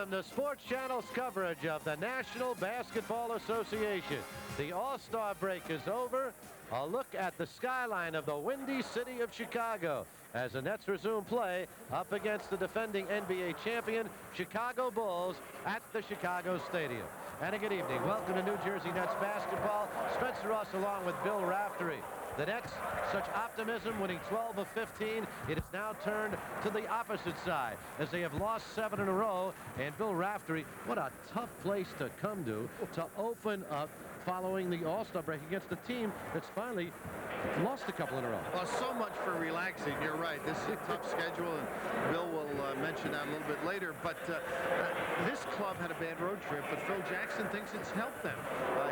on the Sports Channel's coverage of the National Basketball Association. The All-Star break is over. A look at the skyline of the windy city of Chicago as the Nets resume play up against the defending NBA champion Chicago Bulls at the Chicago Stadium. And a good evening. Welcome to New Jersey Nets basketball. Spencer Ross along with Bill Raftery. The Nets, such optimism, winning 12 of 15. It is now turned to the opposite side as they have lost 7 in a row. And Bill Raftery, what a tough place to come to open up following the All-Star break against a team that's finally lost a couple in a row. Well, so much for relaxing. You're right. This is a tough schedule, and Bill will mention that a little bit later. But this club had a bad road trip, but Phil Jackson thinks it's helped them.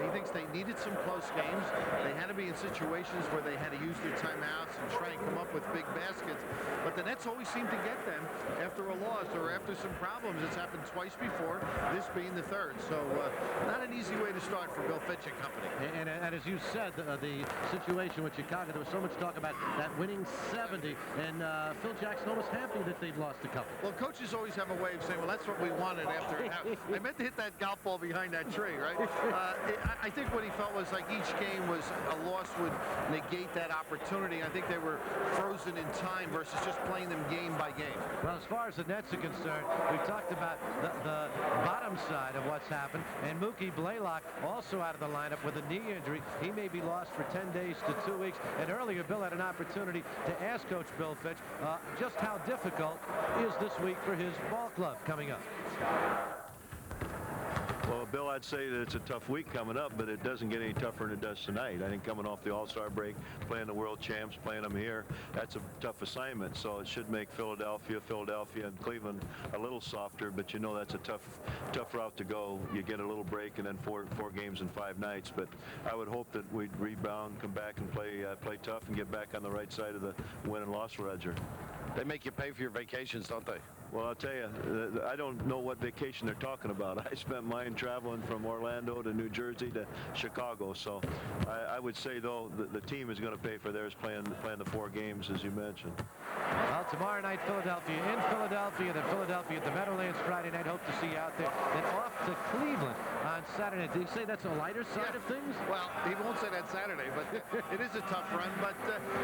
He thinks they needed some close games. They had to be in situations where they had to use their timeouts and try and come up with big baskets. But the Nets always seem to get them after a loss or after some problems. It's happened twice before, this being the third. So not an easy way to start for Bill Fitch and company. And as you said, the situation with Chicago, there was so much talk about that winning 70, and Phil Jackson almost happy that they've lost a couple. Well, coaches always have a way of saying, well, that's what we wanted after. I meant to hit that golf ball behind that tree, right? I think what he felt was like each game was a loss would negate that opportunity. I think they were frozen in time versus just playing them game by game. Well, as far as the Nets are concerned, we talked about the bottom side of what's happened, and Mookie Blaylock also out of the lineup with a knee injury. He may be lost for 10 days to 2 weeks. And earlier, Bill had an opportunity to ask Coach Bill Fitch just how difficult is this week for his ball club coming up. Well, Bill, I'd say that it's a tough week coming up, but it doesn't get any tougher than it does tonight. I think coming off the All-Star break, playing the world champs, playing them here, that's a tough assignment. So it should make Philadelphia, and Cleveland a little softer, but you know that's a tough route to go. You get a little break and then four games in 5 nights. But I would hope that we'd rebound, come back and play tough and get back on the right side of the win and loss ledger. They make you pay for your vacations, don't they? Well, I'll tell you, I don't know what vacation they're talking about. I spent mine traveling from Orlando to New Jersey to Chicago. So I would say, though, the team is going to pay for theirs playing the 4 games, as you mentioned. Well, tomorrow night, Philadelphia in Philadelphia, then Philadelphia at the Meadowlands Friday night. Hope to see you out there. Then off to Cleveland on Saturday. Did he say that's a lighter side of things? Well, he won't say that Saturday, but it is a tough run. But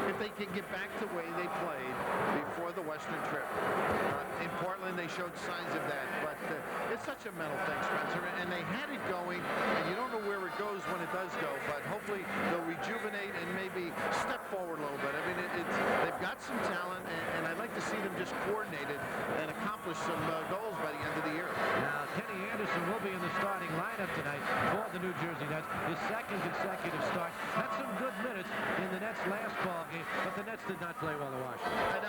if they can get back to the way they played before the Western trip, in Portland, they showed signs of that. But it's such a mental thing, Spencer, and they had it going, and you don't know where it goes when it does go. But hopefully they'll rejuvenate and maybe step forward a little bit. I mean, they've got some talent, and I'd like to see them just coordinated and accomplish some goals by the end of the year. Now, Kenny Anderson will be in the starting lineup tonight for the New Jersey Nets. His second consecutive start. Had some good minutes in the Nets' last ball game, but the Nets did not play well in Washington.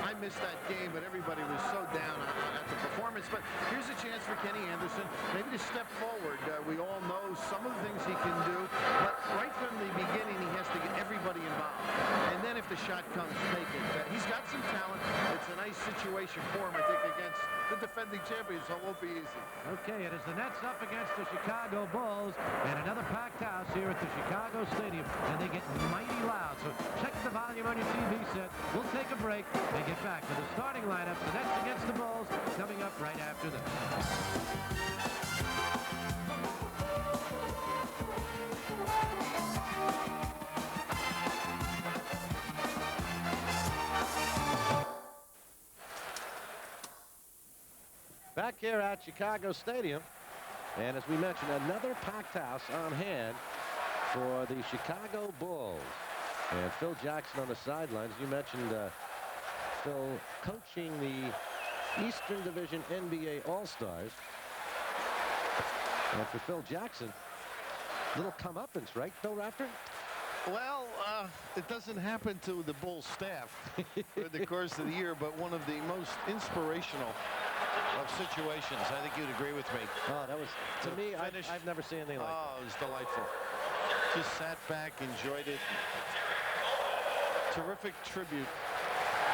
I missed that game, but everybody was so down at the performance. But here's a chance for Kenny Anderson maybe to step forward. We all know some of the things he can do, but right from the beginning, he has to get everybody involved. And then if the shot comes, take it. He's got some talent. It's a nice situation for him, I think, against the defending champions, so it won't be easy. Okay, it is the Nets up against the Chicago Bulls, and another packed house here at the Chicago Stadium, and they get mighty loud. So check the volume on your TV set. We'll take a break and get back to the starting lineup. The Nets against the Bulls coming up right after this. Back here at Chicago Stadium, and as we mentioned, another packed house on hand for the Chicago Bulls. And Phil Jackson on the sidelines. You mentioned Phil coaching the Eastern Division NBA All-Stars. And for Phil Jackson, little comeuppance, right, Phil Rafter? Well, it doesn't happen to the Bulls staff in the course of the year, but one of the most inspirational of situations. I think you'd agree with me. Oh, that was, to me, I've never seen anything like that. Oh, it was delightful. Just sat back, enjoyed it. Terrific tribute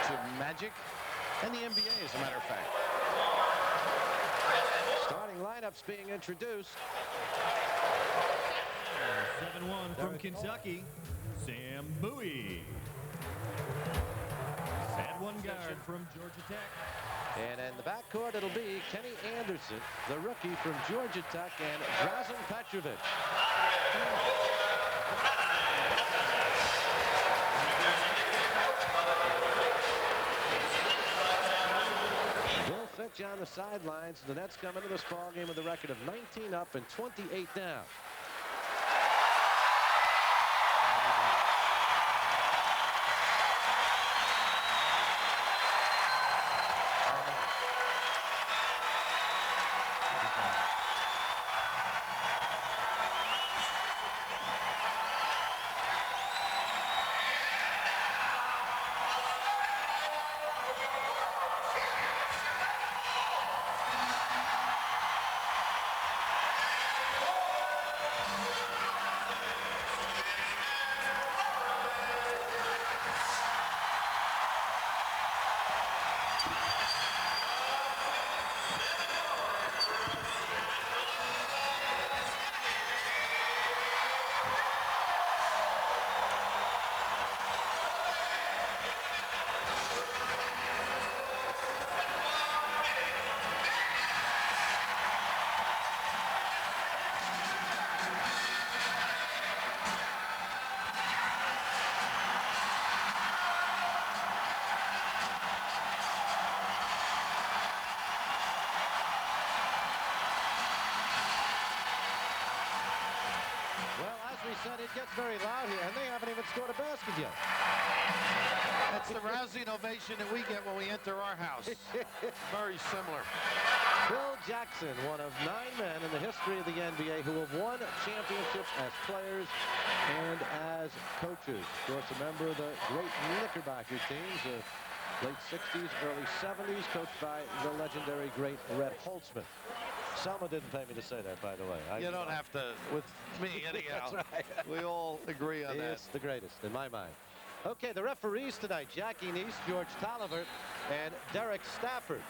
to Magic and the NBA, as a matter of fact. Starting lineups being introduced. 7-1 from Kentucky, Sam Bowie. Sad one guard from Georgia Tech, And in the backcourt, it'll be Kenny Anderson, the rookie from Georgia Tech, and Drazen Petrovic. Bill Fitch on the sidelines. The Nets come into this ball game with a record of 19 up and 28 down. Said it gets very loud here, and they haven't even scored a basket yet. That's the rousing ovation that we get when we enter our house. Very similar. Phil Jackson, one of 9 men in the history of the NBA who have won championships as players and as coaches. Of course, a member of the great Knickerbocker teams, the late 60s, early 70s, coached by the legendary great Red Holtzman. Selma didn't pay me to say that, by the way. You don't have to with me, anyhow. That's right. We all agree on that. It's the greatest, in my mind. Okay, the referees tonight, Jackie Neese, George Tolliver, and Derek Stafford.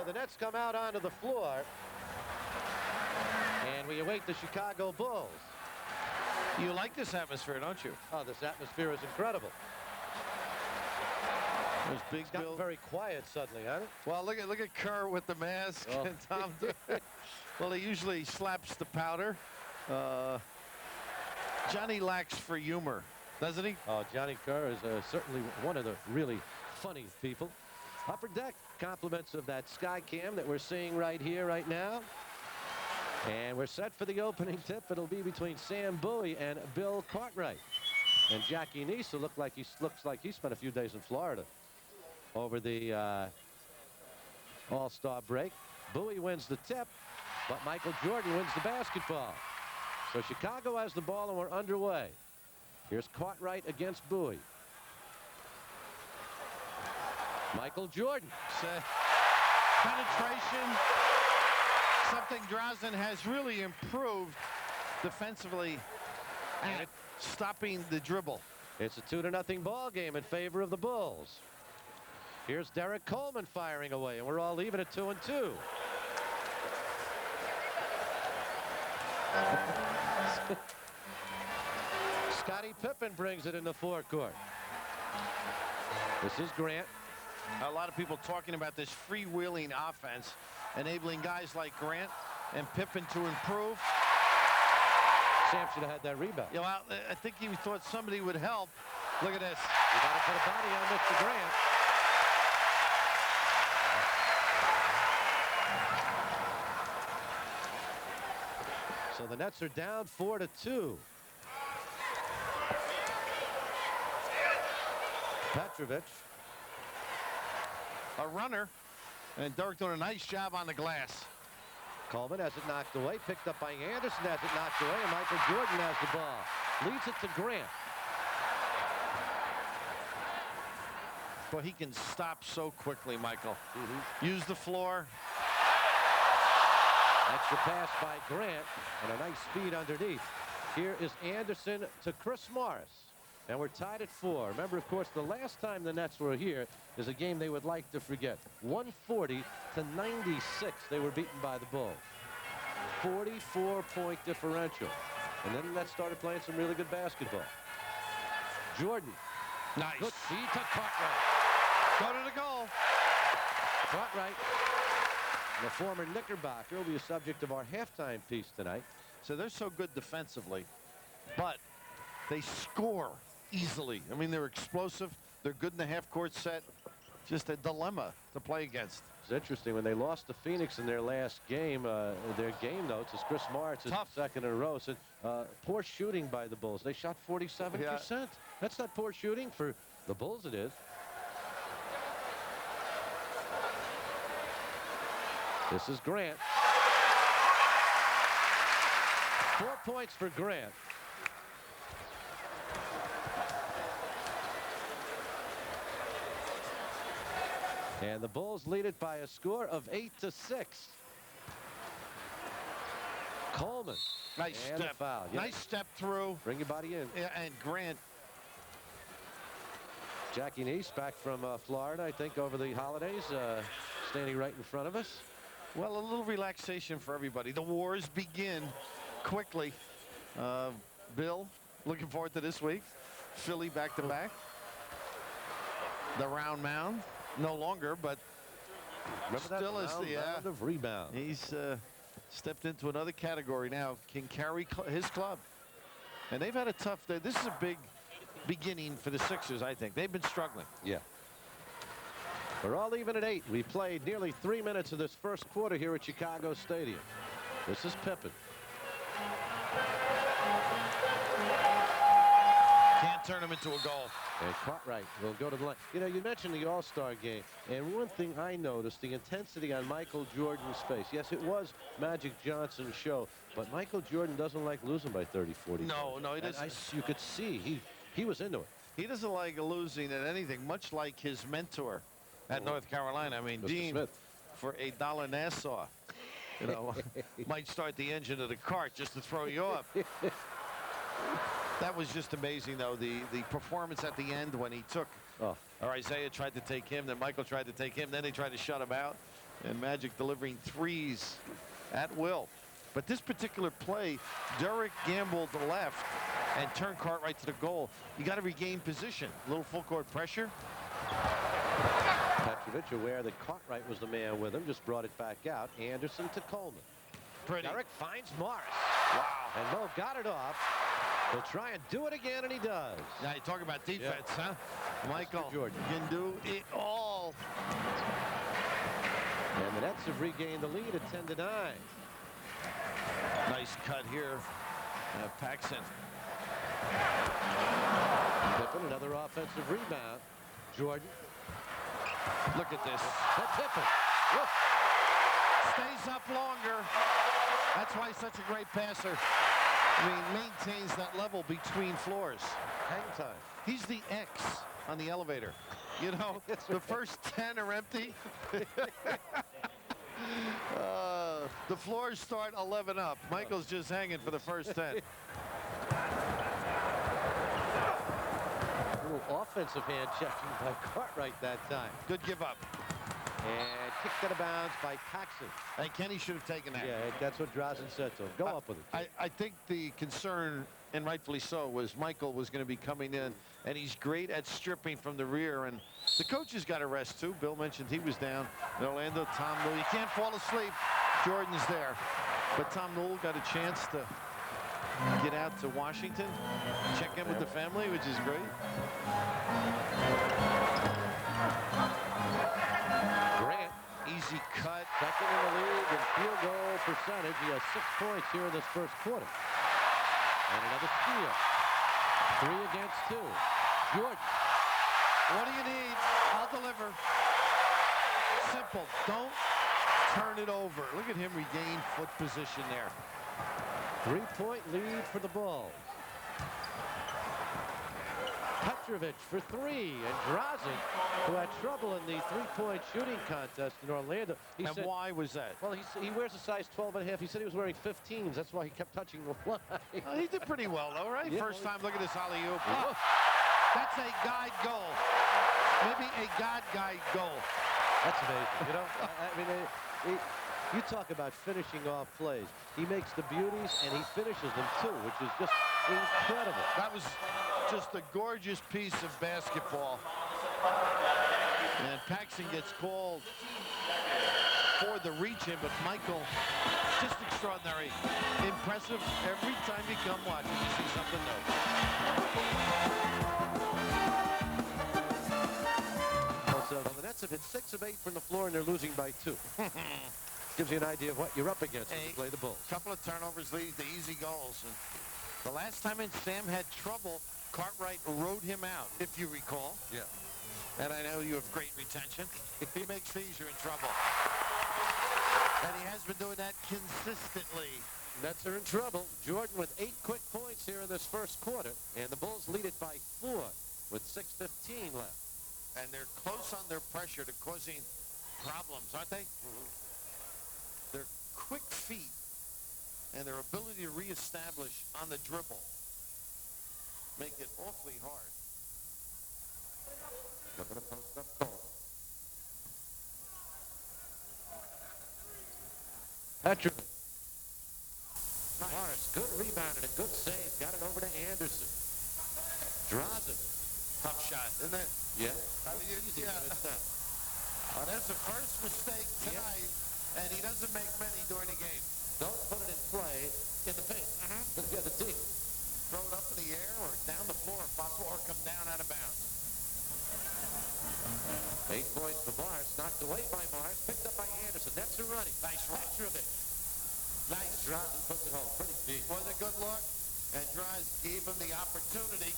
The Nets come out onto the floor, and we await the Chicago Bulls. You like this atmosphere, don't you? Oh, this atmosphere is incredible. There's Big It's gotten Bill. very quiet suddenly, hasn't it? Well, look at Kerr with the mask. Oh. And Tom. Well, he usually slaps the powder. Johnny lacks for humor, doesn't he? Oh, Johnny Kerr is certainly one of the really funny people. Upper deck, compliments of that sky cam that we're seeing right here, right now. And we're set for the opening tip. It'll be between Sam Bowie and Bill Cartwright. And Jackie Neese looks like he spent a few days in Florida over the All-Star break. Bowie wins the tip, but Michael Jordan wins the basketball. So Chicago has the ball, and we're underway. Here's Cartwright against Bowie. Michael Jordan. Penetration, something Drazen has really improved defensively at stopping the dribble. It's a 2-0 ball game in favor of the Bulls. Here's Derek Coleman firing away, and we're all even at 2-2. Scottie Pippen brings it in the forecourt. This is Grant. A lot of people talking about this freewheeling offense, enabling guys like Grant and Pippen to improve. Sam should have had that rebound. You know, I think he thought somebody would help. Look at this. You got to put a body on Mr. Grant. So the Nets are down 4-2. Petrovic. A runner, and Dirk doing a nice job on the glass. Coleman has it knocked away, picked up by Anderson, has it knocked away, and Michael Jordan has the ball. Leads it to Grant. But he can stop so quickly, Michael. Use the floor. Extra pass by Grant and a nice speed underneath. Here is Anderson to Chris Morris. And we're tied at 4. Remember, of course, the last time the Nets were here is a game they would like to forget. 140 to 96. They were beaten by the Bulls. 44-point differential. And then the Nets started playing some really good basketball. Jordan. Nice. Good feed to Cartwright. Go to the goal. Cartwright, the former Knickerbocker, will be a subject of our halftime piece tonight. So they're so good defensively, but they score easily. I mean, they're explosive. They're good in the half-court set. Just a dilemma to play against. It's interesting when they lost to Phoenix in their last game. Their game notes is Chris Morris is second in a row. So, poor shooting by the Bulls. They shot 47%. Yeah. That's not poor shooting for the Bulls. It is. This is Grant. 4 points for Grant. And the Bulls lead it by a score of 8-6. Coleman. Nice and step. Foul. Nice step through. Bring your body in. Yeah, and Grant. Jackie Neese back from Florida, I think, over the holidays, standing right in front of us. Well, a little relaxation for everybody. The wars begin quickly. Bill, looking forward to this week. Philly back-to-back. The round mound. No longer, but still is the round of rebound. He's stepped into another category now. Can carry his club, and they've had a tough day. This is a big beginning for the Sixers. I think they've been struggling. Yeah. We're all even at 8. We played nearly 3 minutes of this first quarter here at Chicago Stadium. This is Pippen. Can't turn him into a goal. And Cartwright will go to the line. You know, you mentioned the All-Star game, and one thing I noticed, the intensity on Michael Jordan's face. Yes, it was Magic Johnson's show, but Michael Jordan doesn't like losing by 30, 40. No, he doesn't. You could see he was into it. He doesn't like losing at anything, much like his mentor at North Carolina. I mean, Mr. Dean, Smith. for $1 Nassau, you know, might start the engine of the cart just to throw you off. That was just amazing, though, the performance at the end when he took, or Isaiah tried to take him, then Michael tried to take him, then they tried to shut him out, and Magic delivering threes at will. But this particular play, Derek gambled left and turned Cartwright to the goal. You got to regain position. A little full court pressure. Petrovic, aware that Cartwright was the man with him, just brought it back out. Anderson to Coleman. Pretty. Derek finds Morris. Wow. And Mo got it off. He'll try and do it again, and he does. Now you talk about defense, huh? Michael Jordan can do it all. And the Nets have regained the lead at 10-9. Nice cut here. Paxson. Pippen, another offensive rebound. Jordan. Look at this. That's Pippen. Woof. Stays up longer. That's why he's such a great passer. I mean, maintains that level between floors. Hang time. He's the X on the elevator. You know, the first 10 are empty. The floors start 11 up. Michael's just hanging for the first 10. A little offensive hand checking by Cartwright that time. Good give up. And kicked out of bounds by Paxson. Hey, Kenny should have taken that. Yeah, that's what Drazen said to him. Go up with it. I think the concern, and rightfully so, was Michael was going to be coming in, and he's great at stripping from the rear. And the coaches got a rest, too. Bill mentioned he was down in Orlando. Tom Newell, you can't fall asleep. Jordan's there. But Tom Newell got a chance to get out to Washington, check in with the family, which is great. Grant, Easy cut. second in the league in field goal percentage. He has 6 points here in this first quarter. And another steal. 3 against 2. Jordan. What do you need? I'll deliver. Simple. Don't turn it over. Look at him regain foot position there. 3-point lead for the Bulls. Petrovic for 3, and Drazen, who had trouble in the three-point shooting contest in Orlando. He And said, why was that? well, he wears a size 12.5. He said he was wearing 15s. That's why he kept touching the line. He did pretty well, though, right? Yeah, First well, time, look at this alley-oop. Oh, that's a guide goal. Maybe a guide goal. That's amazing. You know, I mean, you talk about finishing off plays. He makes the beauties, and he finishes them, too, which is just incredible. That was just a gorgeous piece of basketball. And Paxson gets called for the reach-in, but Michael, just extraordinary. Impressive every time you come watching. You see something new. So the Nets have hit 6 of 8 from the floor, and they're losing by 2. Gives you an idea of what you're up against when you play the Bulls. Couple of turnovers lead to easy goals. And the last time Sam had trouble, Cartwright rode him out, if you recall. Yeah. And I know you have great retention. If he makes these, you're in trouble. And he has been doing that consistently. Nets are in trouble. Jordan with 8 quick points here in this first quarter, and the Bulls lead it by 4 with 6:15 left. And they're close on their pressure to causing problems, aren't they? Their quick feet and their ability to reestablish on the dribble make it awfully hard. They're going to post up Cole. Petrovic. Horace, good rebound and a good save. Got it over to Anderson. Drazen. Tough shot, isn't it? Yeah. I mean, Easy, but it's not. Oh, that's the first mistake tonight, and he doesn't make many during the game. Don't put it in play in the paint. For the other team. Throw it up in the air or down the floor if possible, or come down out of bounds. 8 points for Mars. Knocked away by Mars. Picked up by Anderson. Nets are running. Nice Petrovic. Nice. Drazen puts it home pretty deep. Was a good look, and Drazen gave him the opportunity,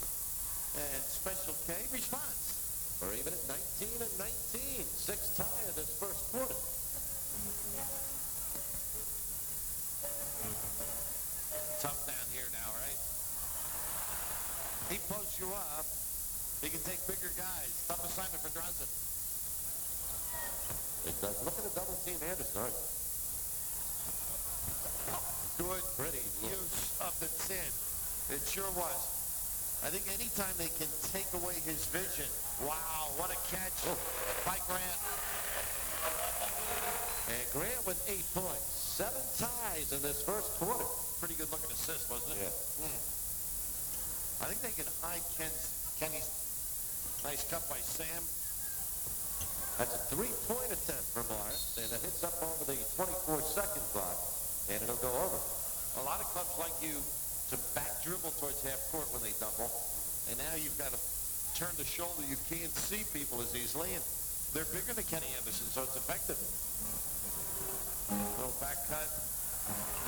and Special K responds. We're even at 19 and 19. 6 tie in this first quarter. Tough down here now, right? He posts you up. He can take bigger guys. Tough assignment for Drazen. It does. Look at the double team Anderson, aren't you? Good Pretty use of the 10. It sure was. I think anytime they can take away his vision. Wow, what a catch by Grant. And Grant with 8 points. 7 ties in this first quarter. Pretty good looking assist, wasn't it? Yeah. I think they can hide Kenny's nice cut by Sam. That's a 3-point attempt for Morris, and it hits up over the 24-second clock, and it'll go over. A lot of clubs like you to back dribble towards half court when they double, and now you've got to turn the shoulder. You can't see people as easily, and they're bigger than Kenny Anderson, so it's effective. Little back cut.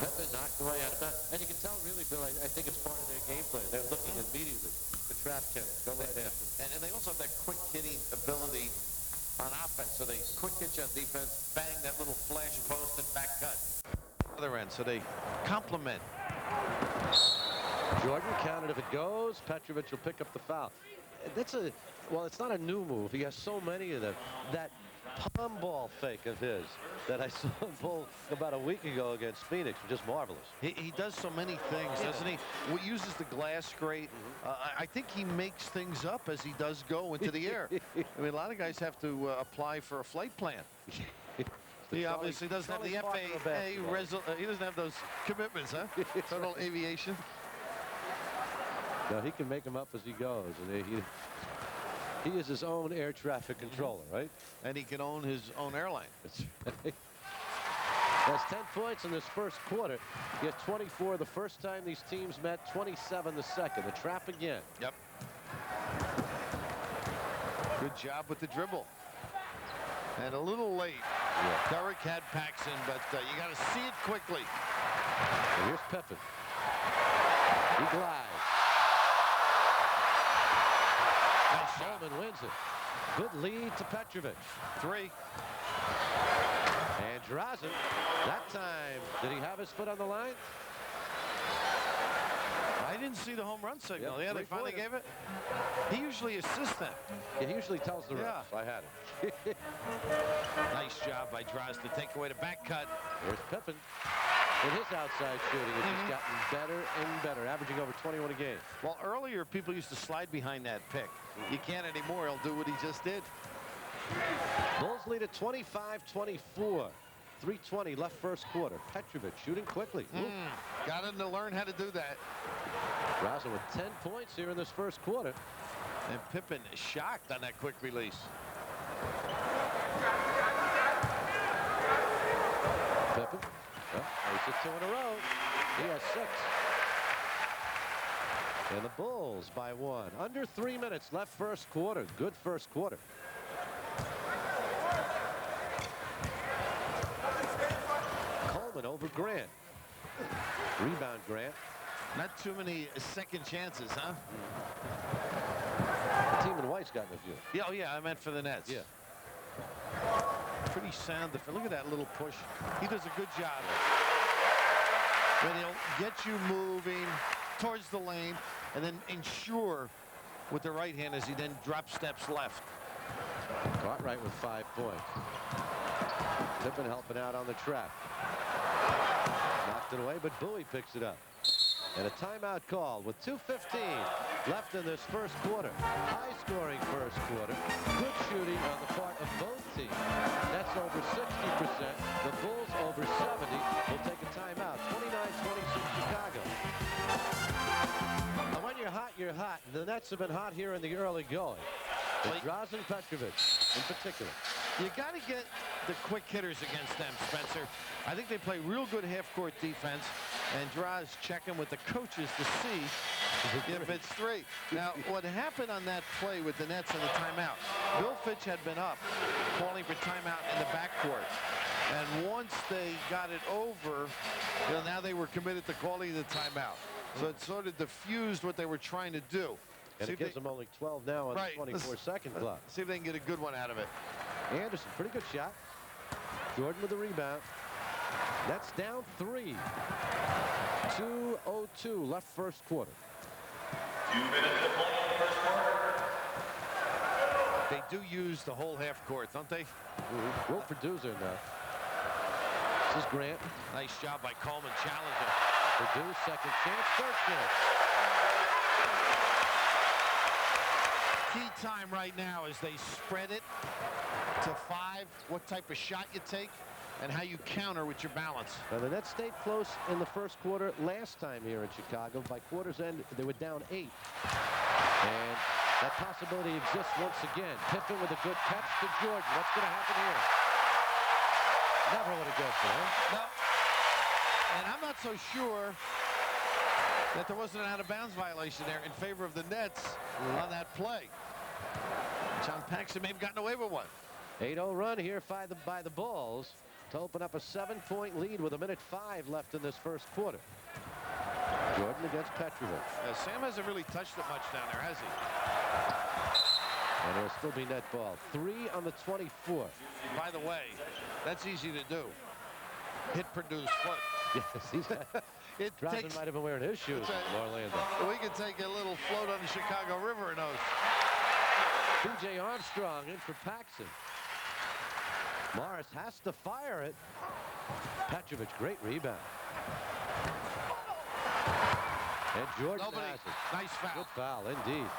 Pippen knocked away out of that. And you can tell, really, Bill, I think it's part of their game plan. They're looking immediately to trap Kenny. Go right after. And they also have that quick hitting ability on offense. So they quick hit you on defense, bang that little flash post and back cut. Other end, so they complement. Jordan counted if it goes. Petrovic will pick up the foul. That's well, it's not a new move. He has so many of them. That palm ball fake of his that I saw him pull about a week ago against Phoenix was just marvelous. He does so many things, doesn't he? He uses the glass grate. I think he makes things up as he does go into the air. I mean, a lot of guys have to apply for a flight plan. He obviously doesn't have the FAA. He doesn't have those commitments, huh? Total aviation. No, he can make them up as he goes. And he is his own air traffic controller, right? And he can own his own airline. That's 10 points in this first quarter. He has 24 the first time these teams met, 27 the second. The trap again. Yep. Good job with the dribble. And a little late. Yeah. Derek had Paxson, but you got to see it quickly. And here's Pippen. He glides. Bowman wins it. Good lead to Petrovic. 3. And Drazen, that time, did he have his foot on the line? I didn't didn't see the home run signal. Yeah, Yeah, they finally gave it. He usually assists them. Yeah, he usually tells the refs. I had it. Nice job by Drazen to take away the back cut. Here's Pippen. And his outside shooting has just gotten better and better, averaging over 21 a game. Well, earlier people used to slide behind that pick. You can't anymore. He'll do what he just did. Bulls lead at 25-24. 3:20 left first quarter. Petrovic shooting quickly. Got him to learn how to do that. Drazen with 10 points here in this first quarter. And Pippen is shocked on that quick release. Pippen. Well, he's hit 2 in a row. He has 6. And the Bulls by 1. Under 3 minutes left first quarter. Good first quarter. Coleman over Grant. Rebound Grant. Not too many second chances, huh? The team in white's gotten a few. Yeah, oh yeah, I meant for the Nets. Yeah. Pretty sound defense. Look at that little push. He does a good job. But he'll get you moving towards the lane and then ensure with the right hand as he then drops steps left. Cartwright with 5 points. Pippen helping out on the trap. Knocked it away, but Bowie picks it up. And a timeout call with 2:15 left in this first quarter. High-scoring first quarter. Good shooting on the part of both teams. That's over 60%. The Bulls over 70. We'll take a timeout. 29-26 Chicago. And when you're hot, you're hot. The Nets have been hot here in the early going. And Drazen Petrovic in particular. You got to get the quick hitters against them, Spencer. I think they play real good half-court defense, and Drazen checking with the coaches to see if it's 3. Now, what happened on that play with the Nets and the timeout, Bill Fitch had been up calling for timeout in the backcourt. And once they got it over, now they were committed to calling the timeout. So it sort of diffused what they were trying to do. And it gives them only 12 now on the 24-second clock. See if they can get a good one out of it. Anderson, pretty good shot. Jordan with the rebound. That's down 3. 2:02 left first quarter. 2 minutes to play in the first quarter. They do use the whole half court, don't they? Will Producer now. This is Grant. Nice job by Coleman challenging. Produce, second chance, third chance. Key time right now is they spread it to 5, what type of shot you take, and how you counter with your balance. Now, the Nets stayed close in the first quarter last time here in Chicago. By quarter's end, they were down 8. And that possibility exists once again. Pippen with a good catch to Jordan. What's going to happen here? Never would have guessed it, huh? No. And I'm not so sure that there wasn't an out-of-bounds violation there in favor of the Nets on that play. John Paxson may have gotten away with one. 8-0 run here by the Bulls to open up a 7-point lead with 1:05 left in this first quarter. Jordan against Petrovic. Sam hasn't really touched it much down there, has he? And it'll still be net ball. 3 on the 24th. By the way, that's easy to do. Hit, produce, foot. Yes, he's Drazen might have been wearing his shoes in Orlando. We could take a little float on the Chicago River in those. B.J. Armstrong in for Paxson. Morris has to fire it. Petrovic, great rebound. And Jordan has it. Nice foul. Good foul, indeed.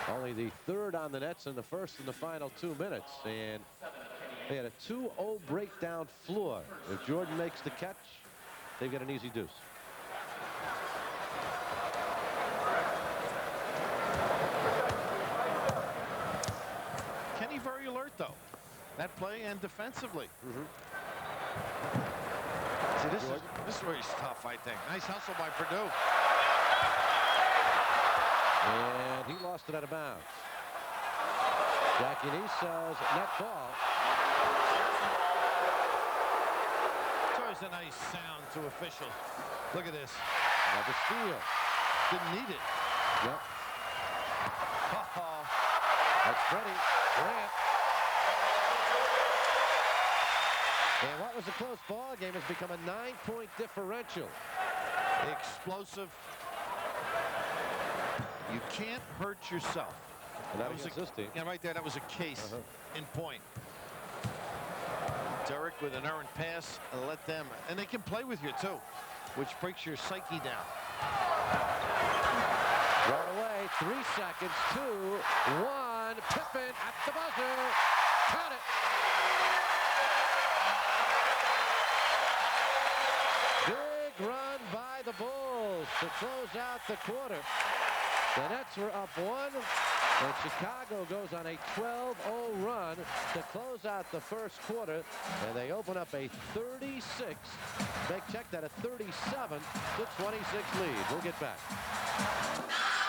Only the 3rd on the Nets in the first and the final 2 minutes. And they had a 2-0 breakdown floor. If Jordan makes the catch, they've got an easy deuce. Kenny very alert, though. That play and defensively. See, this is where he's tough, I think. Nice hustle by Purdue. And he lost it out of bounds. Jackie Nee says net ball. It's always a nice sound to officials. Look at this. Another steal. Didn't need it. Yep. That's Freddie. Grant. And what was a close ball game has become a 9-point differential. Explosive. You can't hurt yourself. And that was against this team. Yeah, right there. That was a case in point. Derek with an errant pass, and let them, and they can play with you too, which breaks your psyche down. Right away, 3 seconds, 2, 1. Pippen at the buzzer. Count it. Big run by the Bulls to close out the quarter. The Nets were up 1, and Chicago goes on a 12-0 run to close out the first quarter, and they open up a 36, check that, a 37-26 lead. We'll get back.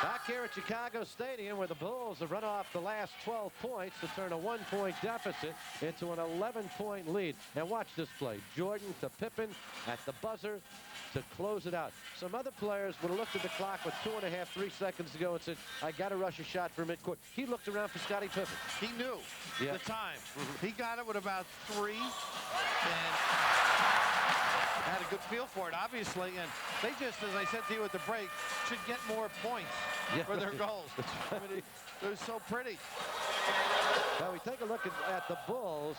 Back here at Chicago Stadium, where the Bulls have run off the last 12 points to turn a 1-point deficit into an 11-point lead. And watch this play. Jordan to Pippen at the buzzer to close it out. Some other players would have looked at the clock with 2.5, 3 seconds to go and said, I got to rush a shot for midcourt. He looked around for Scottie Pippen. He knew the time. He got it with about 3 and had a good feel for it, obviously. And they just, as I said to you at the break, should get more points for their goals. I mean, they're so pretty. Now we take a look at the Bulls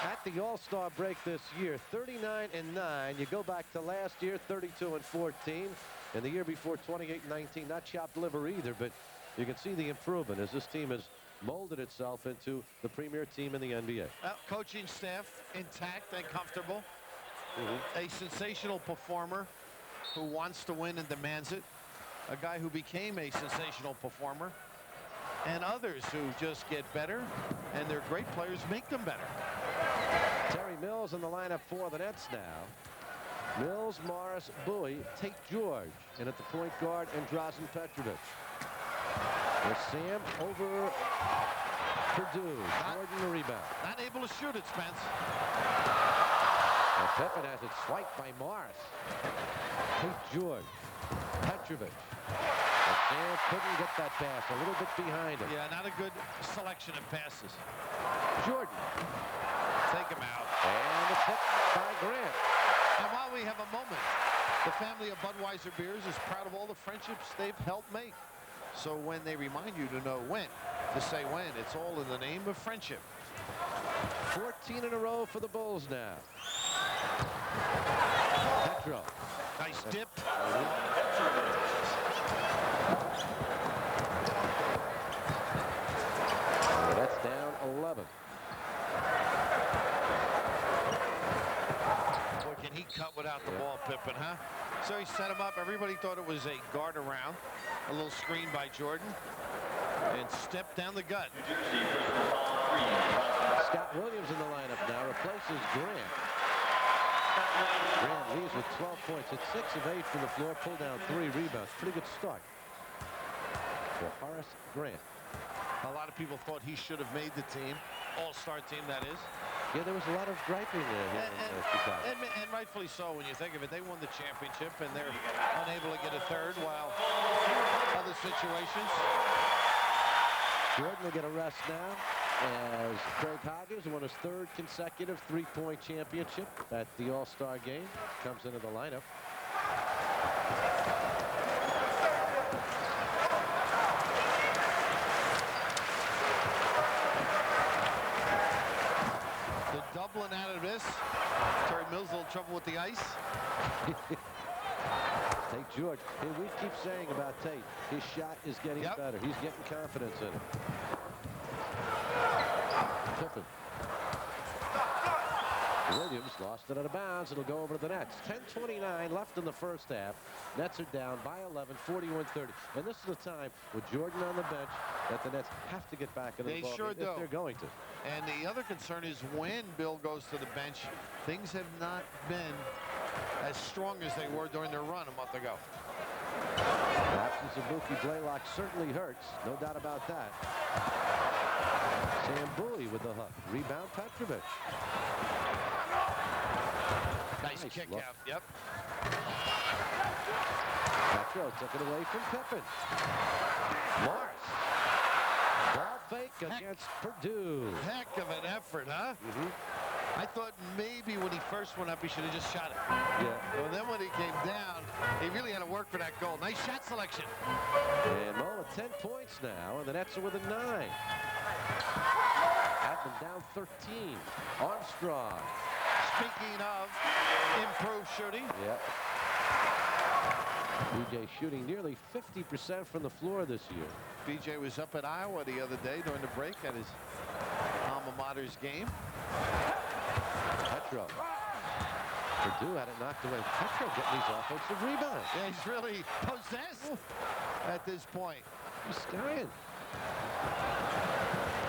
at the All-Star break this year, 39-9. You go back to last year, 32-14, and the year before, 28-19. Not chopped liver either, but you can see the improvement as this team has molded itself into the premier team in the NBA. Coaching staff intact and comfortable. A sensational performer who wants to win and demands it. A guy who became a sensational performer. And others who just get better, and their great players make them better. Terry Mills in the lineup for the Nets now. Mills, Morris, Bowie, Tate George, and at the point guard, and Drazen Petrovic. There's Sam over Purdue. Jordan the rebound. Not able to shoot it, Spence. And Pippen has it swiped by Morris. Tate George. Petrovic. And Sam couldn't get that pass. A little bit behind him. Yeah, not a good selection of passes. Jordan. Take him out. And the tip by Grant. And while we have a moment, the family of Budweiser beers is proud of all the friendships they've helped make. So when they remind you to know when, to say when, it's all in the name of friendship. 14 in a row for the Bulls now. Petro. Nice dip. That's down 11. Boy, can he cut without the ball, Pippen, huh? So he set him up. Everybody thought it was a guard around. A little screen by Jordan. And stepped down the gut. Scott Williams in the lineup now replaces Grant. Grant leaves with 12 points. It's 6 of 8 from the floor. Pull down 3 rebounds. Pretty good start for Horace Grant. A lot of people thought he should have made the team. All-star team, that is. Yeah, there was a lot of griping there in Chicago. And rightfully so when you think of it. They won the championship, and they're unable to get a third, while other situations. Jordan will get a rest now as Craig Hodges won his 3rd consecutive 3-point championship at the All-Star game. Comes into the lineup. The Dublin out of this. Terry Mills a little trouble with the ice. Tate George. Hey, we keep saying about Tate, his shot is getting better. He's getting confidence in it. Pippen. Williams lost it out of bounds. It'll go over to the Nets. 10:29 left in the first half. Nets are down by 11, 41-30. And this is the time with Jordan on the bench that the Nets have to get back into the ball game if they're going to. And the other concern is when Bill goes to the bench, things have not been as strong as they were during their run a month ago. The absence of Mookie Blaylock certainly hurts. No doubt about that. Sam Bowie with the hook. Rebound Petrovic. Nice kick look. out. Yep. Petro took it away from Pippen. Morris. Ball fake against Purdue. Heck of an effort, huh? I thought maybe when he first went up, he should have just shot it. Yeah. Well, then when he came down, he really had to work for that goal. Nice shot selection. And Mo with 10 points now, and the Nets are with a 9. Adman down 13. Armstrong. Speaking of improved shooting. Yeah. BJ shooting nearly 50% from the floor this year. BJ was up at Iowa the other day during the break at his alma mater's game. Petro. Purdue had it knocked away. Petro getting these offensive rebounds. Yeah, he's really possessed at this point. He's skying.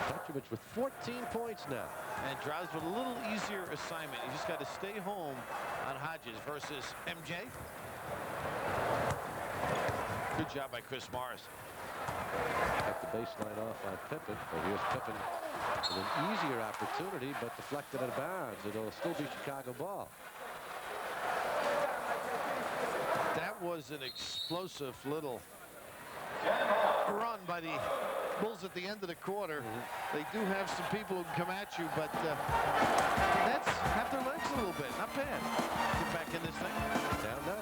Petrovic with 14 points now. And Drazen with a little easier assignment. You just got to stay home on Hodges versus MJ. Good job by Chris Morris. Got the baseline off on Pippen. But here's Pippen with an easier opportunity, but deflected out of bounds. It'll still be Chicago ball. That was an explosive little run by the Bulls at the end of the quarter. They do have some people who can come at you, but Nets have their legs a little bit. Not bad. Get back in this thing. Down 9.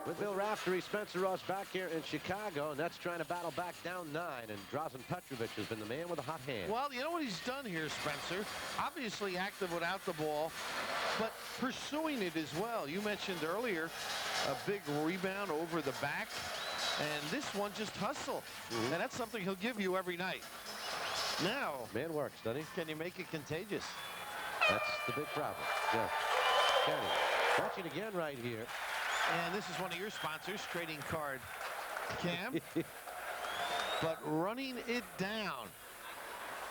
With Bill Raftery, Spencer Ross back here in Chicago. Nets trying to battle back down 9, and Drazen Petrovic has been the man with a hot hand. Well, you know what he's done here, Spencer? Obviously active without the ball, but pursuing it as well. You mentioned earlier a big rebound over the back, and this one just hustle. And that's something he'll give you every night. Now, Man works, doesn't he? can you make it contagious? That's the big problem. Yeah. Kenny. Watching again right here. And this is one of your sponsors, Trading Card Cam. But running it down.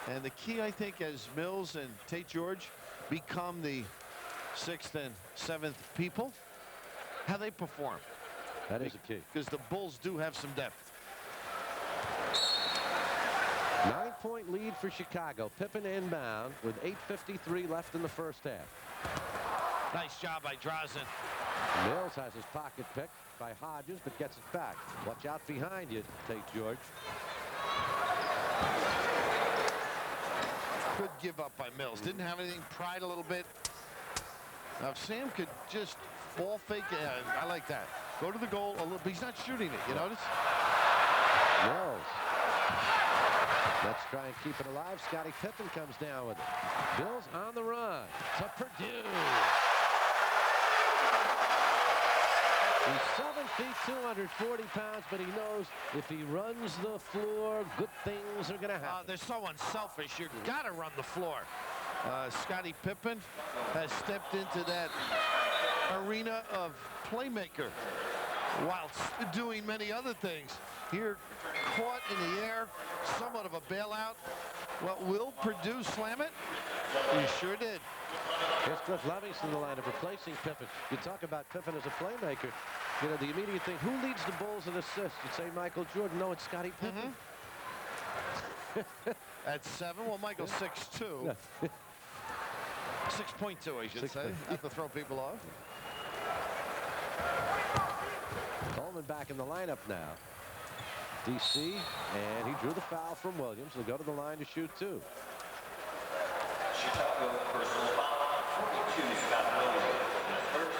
And the key, I think, as Mills and Tate George become the 6th and 7th people, how they perform. That is a key. Because the Bulls do have some depth. 9-point lead for Chicago. Pippen inbound with 8:53 left in the first half. Nice job by Drazen. Mills has his pocket picked by Hodges, but gets it back. Watch out behind you, Tate George. Good give up by Mills. Didn't have anything. Pried a little bit. Now, if Sam could just ball fake, I like that. Go to the goal a little, but he's not shooting it. You notice? Mills. Let's try and keep it alive. Scottie Pippen comes down with it. Bills on the run to Purdue. He's 7 feet, 240 pounds, but he knows if he runs the floor, good things are going to happen. They're so unselfish. You've got to run the floor. Scottie Pippen has stepped into that arena of playmaker while doing many other things. Here, caught in the air, somewhat of a bailout. Well, will Purdue slam it? He sure did. Here's Cliff Livingston in the line of replacing Pippen. You talk about Pippen as a playmaker. You know, the immediate thing, who leads the Bulls in assists? You'd say Michael Jordan. No, it's Scottie Pippen. At 7, well, Michael's 6'2". 6.2, I should say. Not to throw people off. Coleman back in the lineup now. DC, and he drew the foul from Williams. He'll go to the line to shoot 2. Chicago personal foul, 42, Scott Williams. First,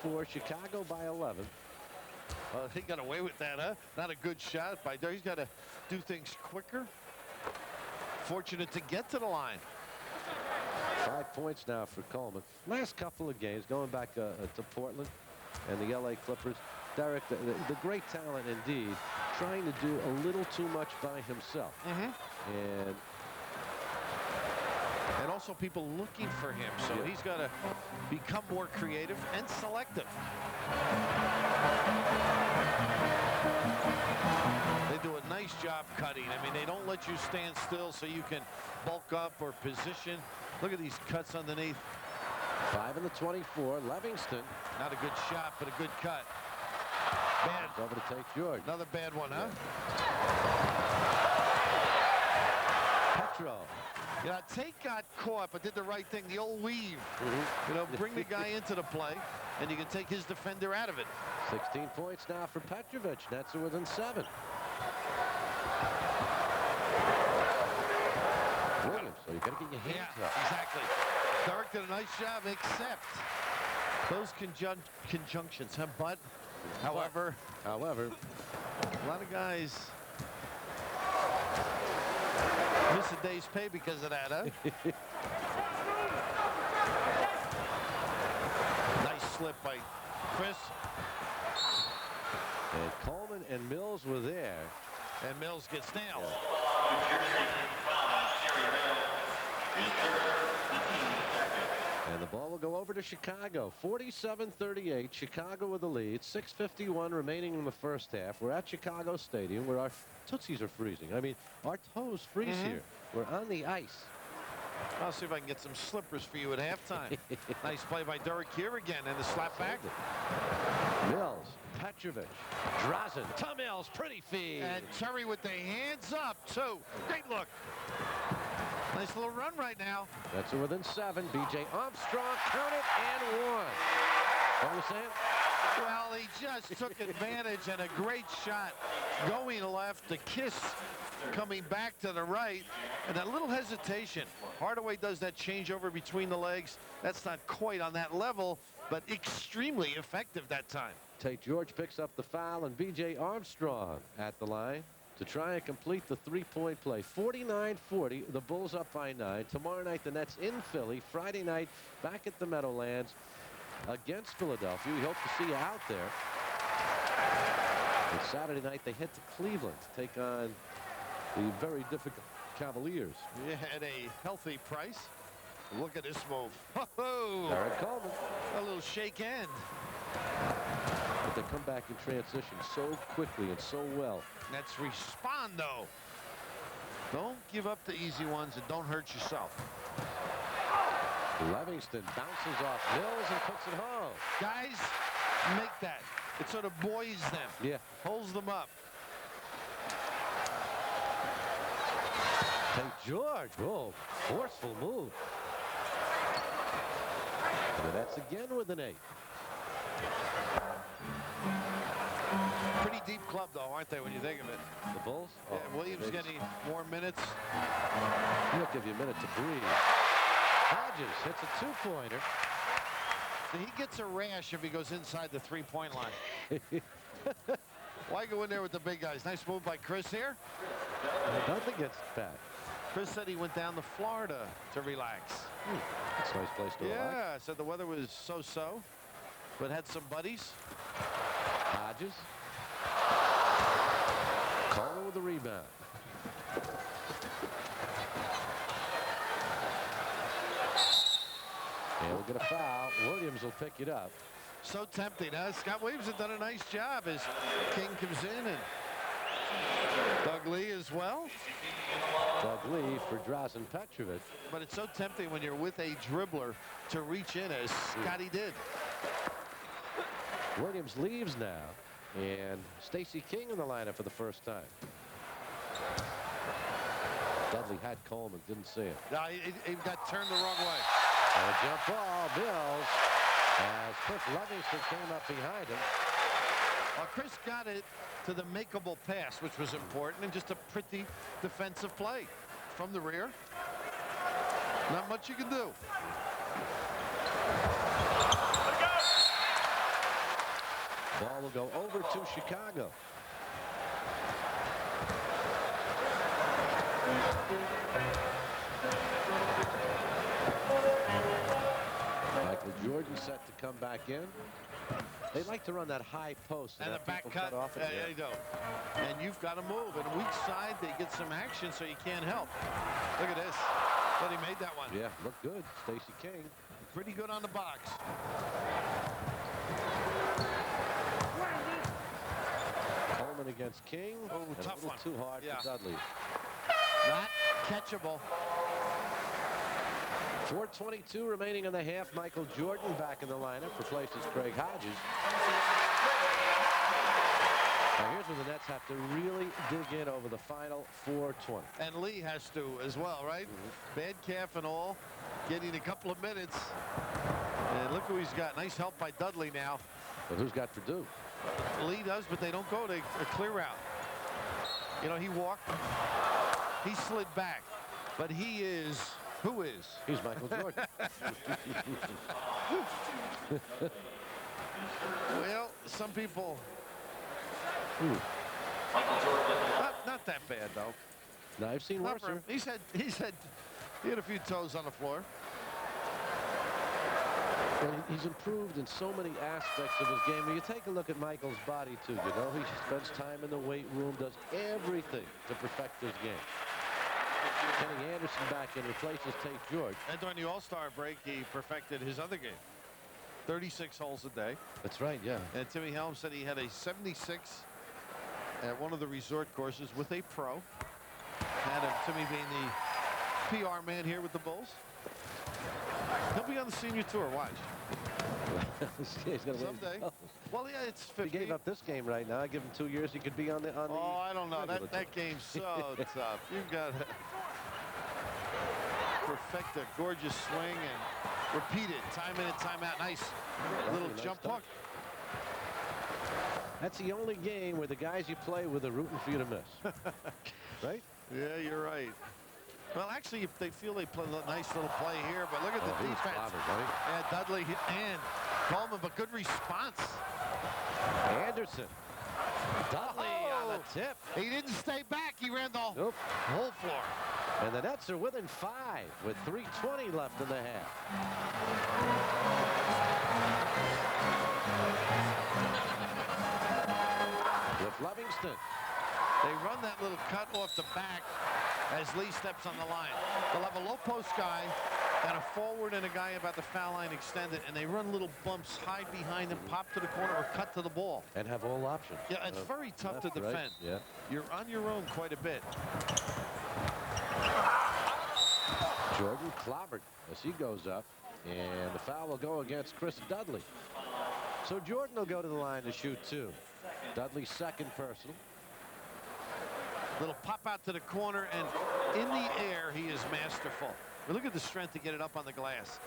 45-34, Chicago by 11. He got away with that, huh? Not a good shot by Dudley. He's got to do things quicker. Fortunate to get to the line. 5 points now for Coleman. Last couple of games, going back to Portland and the LA Clippers. Derek, the great talent indeed, trying to do a little too much by himself. And also people looking for him, so he's got to become more creative and selective. They do a nice job cutting. I mean, they don't let you stand still so you can bulk up or position. Look at these cuts underneath. 5 in the 24. Livingston. Not a good shot, but a good cut. Bad. Over to Tate George. Another bad one, huh? Petro. You know, Tate got caught, but did the right thing, the old weave. You know, bring the guy into the play, and you can take his defender out of it. 16 points now for Petrovic. Nets are within 7. Got to get your hands Yeah, up. exactly. Derek did a nice job, except those conjunctions, huh? But, however, a lot of guys miss a day's pay because of that, huh? Nice slip by Chris. And Coleman and Mills were there. And Mills gets nailed. And the ball will go over to Chicago. 47-38. Chicago with the lead. 6:51 remaining in the first half. We're at Chicago Stadium where our tootsies are freezing. I mean, our toes freeze here. We're on the ice. I'll see if I can get some slippers for you at halftime. Nice play by Derek here again, and the slap back. Mills, Petrovic, Drazen, to Mills, pretty feed. And Terry with the hands up, too. Great look. Nice little run right now. That's it within 7. B.J. Armstrong counted and won. What are you saying? Well, he just took advantage and a great shot going left. The kiss coming back to the right. And that little hesitation. Hardaway does that changeover between the legs. That's not quite on that level, but extremely effective that time. Tate George picks up the foul, and B.J. Armstrong at the line to try and complete the three-point play. 49-40, the Bulls up by 9. Tomorrow night, the Nets in Philly. Friday night, back at the Meadowlands against Philadelphia. We hope to see you out there. And Saturday night, they head to Cleveland to take on the very difficult Cavaliers. Yeah, at a healthy price. Look at this move. Oh, Eric Coleman. a little shake hand. But they come back in transition so quickly and so well. Nets respond, though. Don't give up the easy ones and don't hurt yourself. Livingston bounces off Mills and puts it home. Guys, make that. It sort of buoys them. Yeah. Holds them up. St. George, whoa, forceful move. And that's again with an 8. Pretty deep club, though, aren't they, when you think of it? The Bulls? Yeah, Williams getting more minutes. He'll give you a minute to breathe. Hodges hits a two-pointer. So he gets a rash if he goes inside the three-point line. Why go in there with the big guys? Nice move by Chris here. Nothing gets Pat. Chris said he went down to Florida to relax. That's a nice place to relax. Yeah, said the weather was so-so, but had some buddies. Hodges. Coleman with the rebound. And we'll get a foul. Williams will pick it up. So tempting, huh? Scott Williams has done a nice job as King comes in, and Dudley as well. Dudley for Drazen Petrovic. But it's so tempting when you're with a dribbler to reach in as Scotty did. Williams leaves now, and Stacey King in the lineup for the first time. Dudley had Coleman, didn't see him. No, he got turned the wrong way. And a jump ball, Mills, as Chris Livingston came up behind him. Well, Chris got it to the makeable pass, which was important, and just a pretty defensive play from the rear. Not much you can do. Ball will go over to Chicago. Michael Jordan set to come back in. They like to run that high post And the have back people cut. off it. There you go. And you've got to move. And weak side, they get some action, so you can't help. Look at this. But he made that one. Yeah, look good. Stacey King. Pretty good on the box. Coleman against King. Oh, And tough a little one. too hard Yeah. for Dudley. Not catchable. 4:22 remaining in the half. Michael Jordan back in the lineup, replaces Craig Hodges. Now here's where the Nets have to really dig in over the final 4:20. And Lee has to as well, right? Bad calf and all. Getting a couple of minutes. And look who he's got. Nice help by Dudley now. But who's got Purdue? Lee does, but they don't go to a clear route. You know, he walked. He slid back. But he is Who is? He's Michael Jordan. Well, some people. Not that bad though. No, I've seen Not worse. for him. He had a few toes on the floor. And he's improved in so many aspects of his game. When you take a look at Michael's body, too, you know, he spends time in the weight room, does everything to perfect his game. Kenny Anderson back in replaces Tate George. And during the All-Star break, he perfected his other game. 36 holes a day. That's right, yeah. And Timmy Helms said he had a 76 at one of the resort courses with a pro. Had him, Timmy being the PR man here with the Bulls. He'll be on the senior tour, watch. He's gonna win. Someday. Well, yeah, it's 50. He gave up this game right now. I give him 2 years. He could be on the. Oh, I don't know. That game's so tough. You've got to perfect a gorgeous swing and repeat it time in and time out. Nice little jump hook. That's the only game where the guys you play with are rooting for you to miss. Right? Yeah, you're right. Well, actually, if they feel they play a nice little play here, but look at the defense. Clobbered, right? Yeah, Dudley and Coleman, but good response. Anderson. Dudley on the tip. He didn't stay back. He ran the Nope. whole floor. And the Nets are within 5 with 3:20 left in the half. With Livingston. They run that little cut off the back as Lee steps on the line. They'll have a low post guy and a forward and a guy about the foul line extended, and they run little bumps, hide behind them, pop to the corner, or cut to the ball. And have all options. Yeah, it's very tough to defend. Right? Yeah. You're on your own quite a bit. Jordan clobbered as he goes up, and the foul will go against Chris Dudley. So Jordan will go to the line to shoot 2. Dudley's second personal. Little pop out to the corner, and in the air, he is masterful. But look at the strength to get it up on the glass,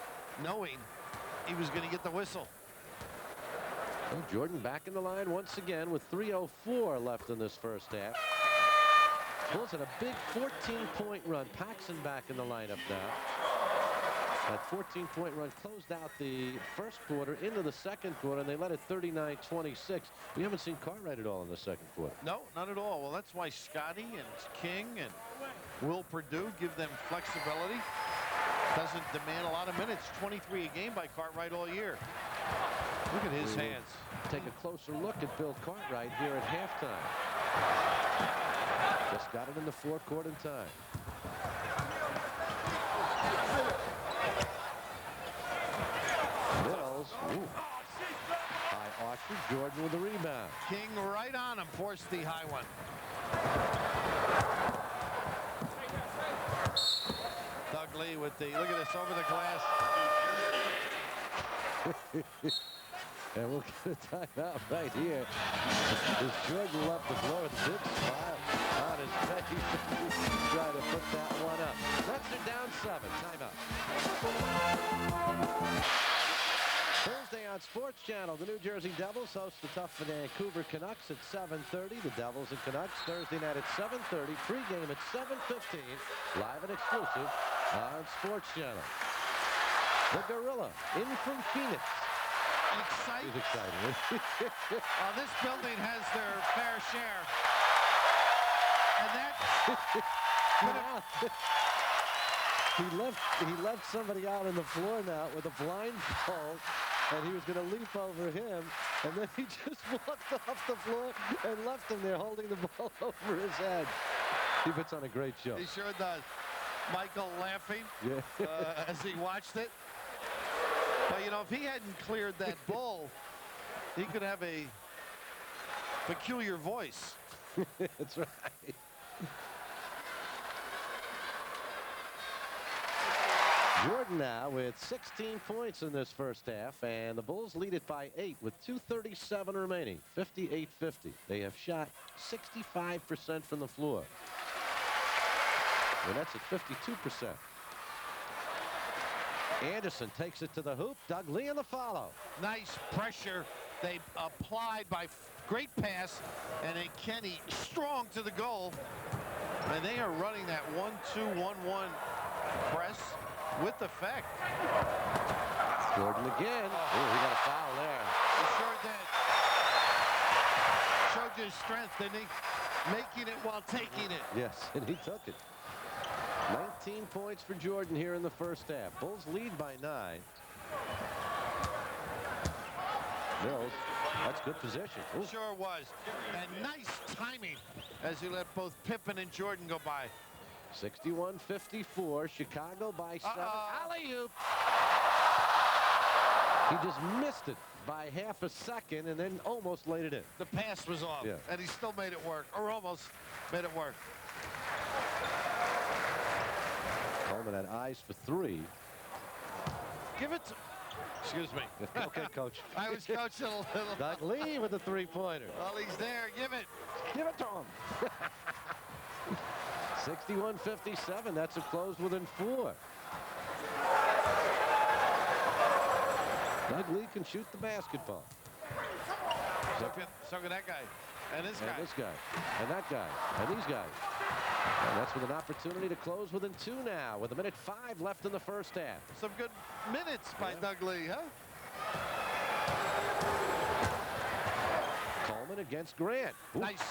knowing he was going to get the whistle. Well, Jordan back in the line once again with 3:04 left in this first half. Bulls had a big 14-point run. Paxson back in the lineup now. That 14-point run closed out the first quarter into the second quarter, and they led it 39-26. We haven't seen Cartwright at all in the second quarter. No, not at all. Well, that's why Scottie and King and Will Perdue give them flexibility. Doesn't demand a lot of minutes. 23 a game by Cartwright all year. Look at his hands. Take a closer look at Bill Cartwright here at halftime. Just got it in the forecourt in time. Mills. Ooh. By Archer. Jordan with the rebound. King right on him. Forced the high one. Dudley with the, look at this, over the glass. And we'll get a timeout right here. As Jordan left the floor with a big smile on his face. Trying to put that one up. Nets are down 7. Timeout. Thursday on Sports Channel, the New Jersey Devils host the tough Vancouver Canucks at 7:30. The Devils and Canucks Thursday night at 7:30. Pre-game at 7:15. Live and exclusive on Sports Channel. The Gorilla in from Phoenix. Exciting. He's excited. This building has their fair share. And that he left somebody out on the floor now with a blindfold, and he was going to leap over him, and then he just walked off the floor and left him there holding the ball over his head. He puts on a great show. he sure does. Michael laughing as he watched it. But, you know, if he hadn't cleared that bull, he could have a peculiar voice. That's right. Jordan now with 16 points in this first half, and the Bulls lead it by 8 with 2:37 remaining. 58-50. They have shot 65% from the floor. And that's at 52%. Anderson takes it to the hoop. Dudley in the follow. Nice pressure they applied by great pass, and then Kenny strong to the goal. And they are running that 1-2-1-1 press. with effect. Jordan again. Oh, he got a foul there. He sure did. Showed you his strength, didn't he? Making it while taking it. Yes, and he took it. 19 points for Jordan here in the first half. Bulls lead by 9. Mills, that's good position. Ooh. Sure was. And nice timing as he let both Pippen and Jordan go by. 61-54, Chicago by 7. Alley-oop. He just missed it by half a second and then almost laid it in. The pass was off, Yeah. and he still made it work, or almost made it work. Coleman had eyes for 3. Give it to... Excuse me. Okay, coach. I was coaching a little. Dudley with the 3-pointer. Well, he's there. Give it. Give it to him. 61-57. That's a close within 4. Dudley can shoot the basketball. So can that guy. And this guy. And this guy. And that guy. And these guys. And that's with an opportunity to close within 2 now, with 1:05 left in the first half. Some good minutes by Dudley, huh? Coleman against Grant. Ooh. Nice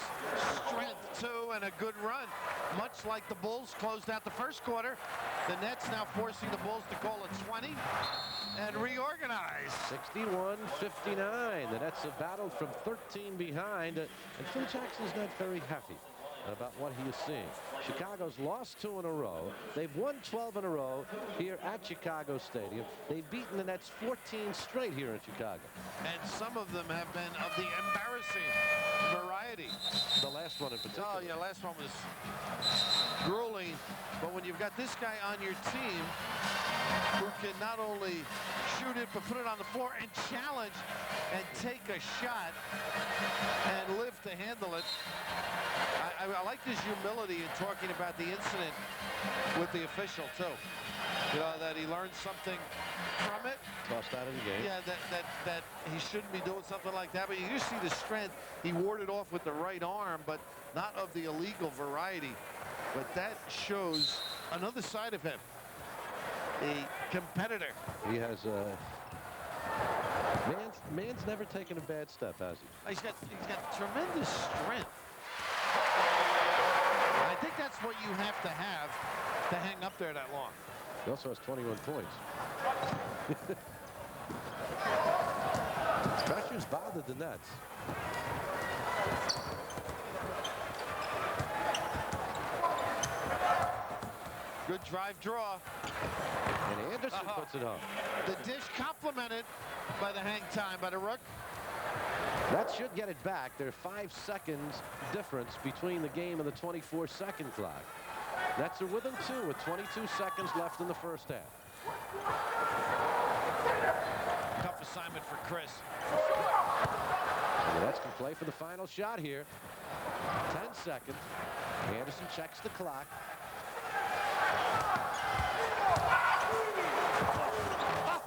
strength, too, and a good run. Much like the Bulls closed out the first quarter, the Nets now forcing the Bulls to call a 20 and reorganize. 61-59. The Nets have battled from 13 behind, and Phil Jackson's not very happy about what he is seeing. Chicago's lost 2 in a row. They've won 12 in a row here at Chicago Stadium. They've beaten the Nets 14 straight here in Chicago. And some of them have been of the embarrassing variety. The last one in particular. Oh, yeah, last one was grueling. But when you've got this guy on your team who can not only shoot it, but put it on the floor and challenge and take a shot and live to handle it. I like his humility in talking about the incident with the official, too. You know, that he learned something from it. Tossed out of the game. Yeah, that he shouldn't be doing something like that. But you see the strength. He warded off with the right arm, but not of the illegal variety. But that shows another side of him. A competitor. He has man's never taken a bad step, has he? He's got tremendous strength. I think that's what you have to hang up there that long. He also has 21 points. Pressure's bothered the Nets. Good drive draw. And Anderson puts it home. The dish complemented by the hang time by the Rook. That should get it back. There's 5 seconds difference between the game and the 24-second clock. Nets are within 2 with 22 seconds left in the first half. Tough assignment for Chris. And the Nets can play for the final shot here. 10 seconds. Anderson checks the clock.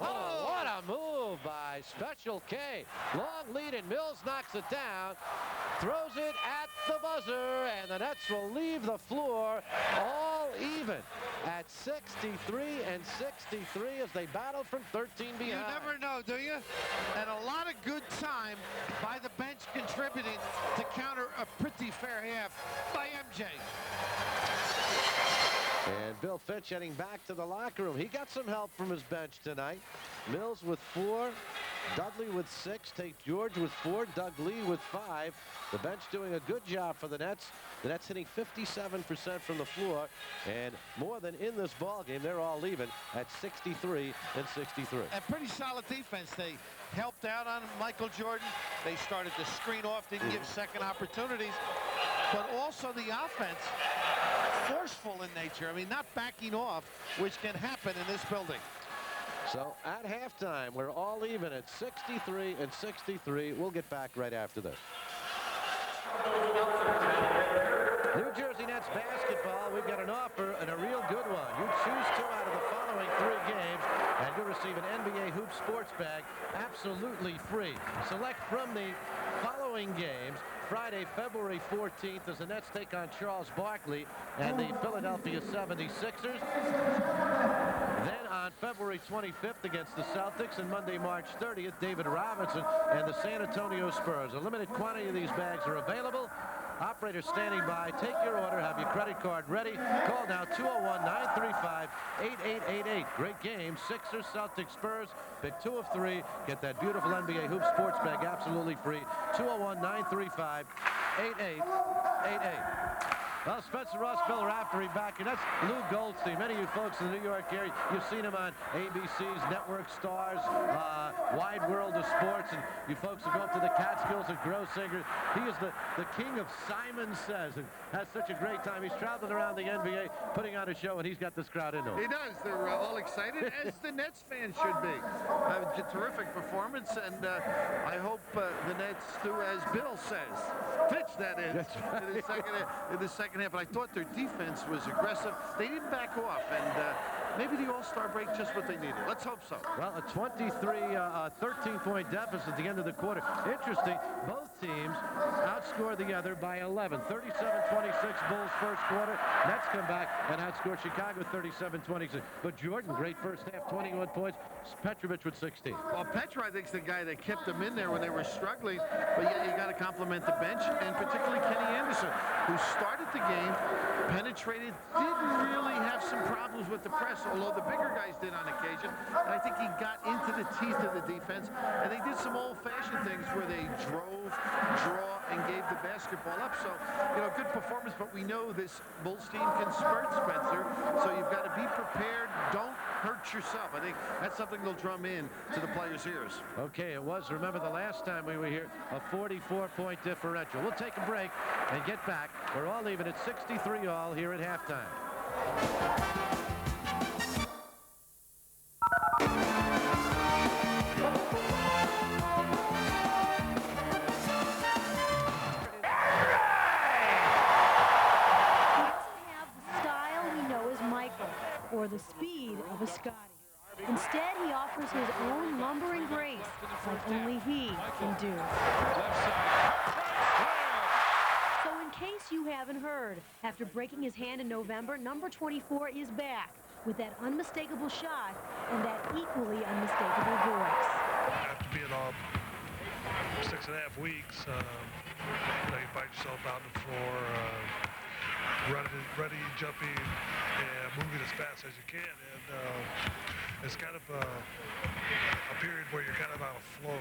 Oh, what a move by Special K. Long lead and Mills knocks it down. Throws it at the buzzer, and the Nets will leave the floor all even at 63 and 63 as they battle from 13 behind. You never know, do you? And a lot of good time by the bench contributing to counter a pretty fair half by MJ. And Bill Fitch heading back to the locker room. He got some help from his bench tonight. Mills with 4, Dudley with 6, Tate George with 4, Doug Lee with 5. The bench doing a good job for the Nets. The Nets hitting 57% from the floor, and more than in this ball game. They're all even at 63 and 63. And pretty solid defense. They helped out on Michael Jordan. They started to screen off, didn't give second opportunities. But also the offense, forceful in nature. I mean, not backing off, which can happen in this building. So at halftime, we're all even at 63 and 63. We'll get back right after this. New Jersey Nets basketball, we've got an offer and a real good one. You choose 2 out of the following 3 games, and you'll receive an NBA Hoop Sports Bag absolutely free. Select from the following following games. Friday, February 14th, as the Nets take on Charles Barkley and the Philadelphia 76ers. Then on February 25th against the Celtics, and Monday, March 30th, David Robinson and the San Antonio Spurs. A limited quantity of these bags are available. Operator standing by. Take your order. Have your credit card ready. Call now 201-935-8888. Great game. Sixers, Celtics, Spurs. Pick 2 of 3. Get that beautiful NBA Hoop Sports bag absolutely free. 201-935-8888. Well, Spencer Ross, Bill Raftery back, and that's Lou Goldstein. Many of you folks in the New York area, you've seen him on ABC's Network Stars, Wide World of Sports, and you folks who go up to the Catskills and Grossinker. He is the king of Simon Says, and has such a great time. He's traveling around the NBA, putting on a show, and he's got this crowd into him. He does. They're all excited, as the Nets fans should be. A terrific performance, and I hope the Nets do as Bill says. Fitch, that is, right. in the second half. And I thought their defense was aggressive. They didn't back off, and maybe the All-Star break just what they needed. Let's hope so. Well, a 13-point deficit at the end of the quarter. Interesting, both teams outscored the other by 11. 37-26 Bulls first quarter. Nets come back and outscore Chicago 37-26. But Jordan, great first half, 21 points. Petrovic with 16. Well, Petra, I think, is the guy that kept them in there when they were struggling. But yet you got to compliment the bench, and particularly Kenny Anderson, who started the game, penetrated, didn't really have some problems with the press, although the bigger guys did on occasion. And I think he got into the teeth of the defense, and they did some old-fashioned things where they drove, draw, and gave the basketball up. So, you know, good performance, but we know this Bulls team can spurt, Spencer, so you've got to be prepared. Don't hurt yourself. I think that's something they'll drum in to the players' ears. Okay, it was, remember the last time we were here, a 44-point differential. We'll take a break and get back. We're all even at 63 all here at halftime. Or the speed of a Scottie. Instead, he offers his own lumbering grace, like only he can do. So in case you haven't heard, after breaking his hand in November, number 24 is back with that unmistakable shot and that equally unmistakable voice. After being off 6.5 weeks, you find yourself out on the floor, ready, jumping, and moving as fast as you can. And it's kind of a period where you're kind of out of flow.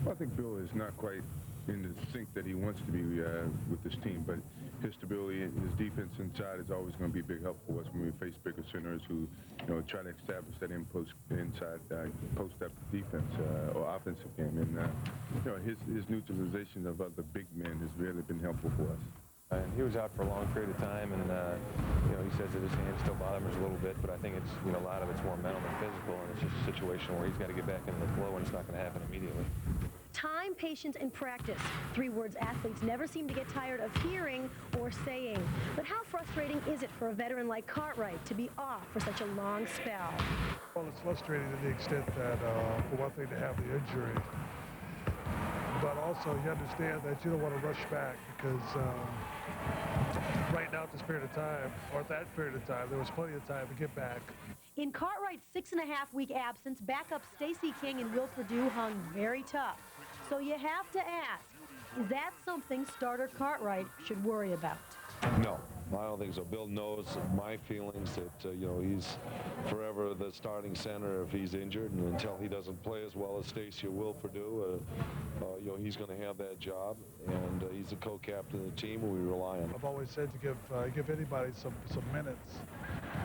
Well, I think Bill is not quite in the sync that he wants to be with this team, but his stability and his defense inside is always going to be a big help for us when we face bigger centers who, try to establish that inside post-up defense or offensive game. And his neutralization of other big men has really been helpful for us. And he was out for a long period of time, and he says that his hand still bothers a little bit, but I think it's a lot of it's more mental than physical, and it's just a situation where he's got to get back into the flow, and it's not going to happen immediately. Time, patience, and practice. 3 words athletes never seem to get tired of hearing or saying. But how frustrating is it for a veteran like Cartwright to be off for such a long spell? Well, it's frustrating to the extent that, for one thing, to have the injury, but also you understand that you don't want to rush back because right now at this period of time, or at that period of time, there was plenty of time to get back. In Cartwright's 6.5-week absence, backup Stacey King and Will Perdue hung very tough. So you have to ask, is that something starter Cartwright should worry about? No, I don't think so. Bill knows my feelings that, he's forever the starting center if he's injured, and until he doesn't play as well as Stacey or Will Perdue, he's going to have that job, and he's the co-captain of the team, and we rely on him. I've always said to give anybody some minutes,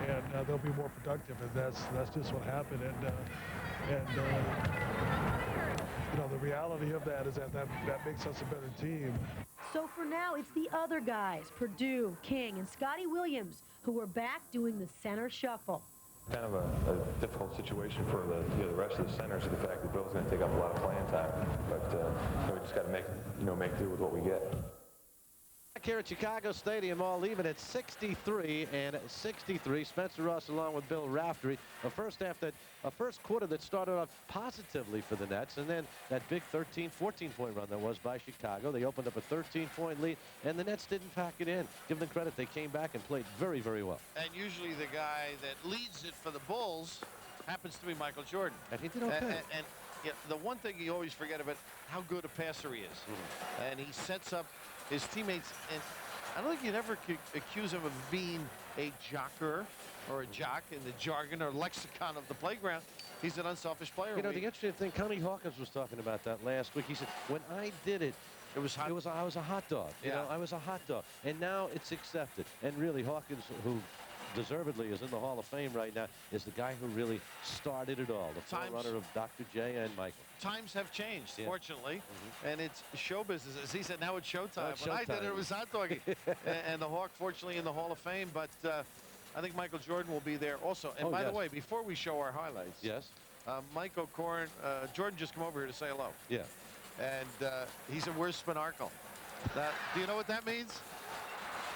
and they'll be more productive, and that's just what happened. The reality of that is that makes us a better team. So for now, it's the other guys, Perdue, King, and Scottie Williams, who are back doing the center shuffle. Kind of a difficult situation for the rest of the centers, the fact that Bill's going to take up a lot of playing time. But we just got to make do with what we get. back here at Chicago Stadium, all even at 63 and 63. Spencer Ross along with Bill Raftery. A first quarter that started off positively for the Nets, and then that big 13, 14-point run that was by Chicago. They opened up a 13-point lead, and the Nets didn't pack it in. Give them credit, they came back and played very, very well. And usually the guy that leads it for the Bulls happens to be Michael Jordan. And he did okay. And yeah, the one thing you always forget about how good a passer he is. And he sets up his teammates, and I don't think you'd ever accuse him of being a jocker or a jock in the jargon or lexicon of the playground. He's an unselfish player. You know, the interesting thing, Connie Hawkins was talking about that last week. He said, when I did it, I was a hot dog. You know, I was a hot dog. And now it's accepted. And really, Hawkins, who deservedly is in the Hall of Fame right now, is the guy who really started it all. The forerunner of Dr. J and Michael. Times have changed, fortunately, and it's show business. As he said, now it's showtime. When I did it, it was hot doggy. And the Hawk, fortunately, in the Hall of Fame, but I think Michael Jordan will be there also. And by the way, before we show our highlights, Mike O'Corn, Jordan just come over here to say hello. Yeah. And he said, where's Spinarkle? Do you know what that means?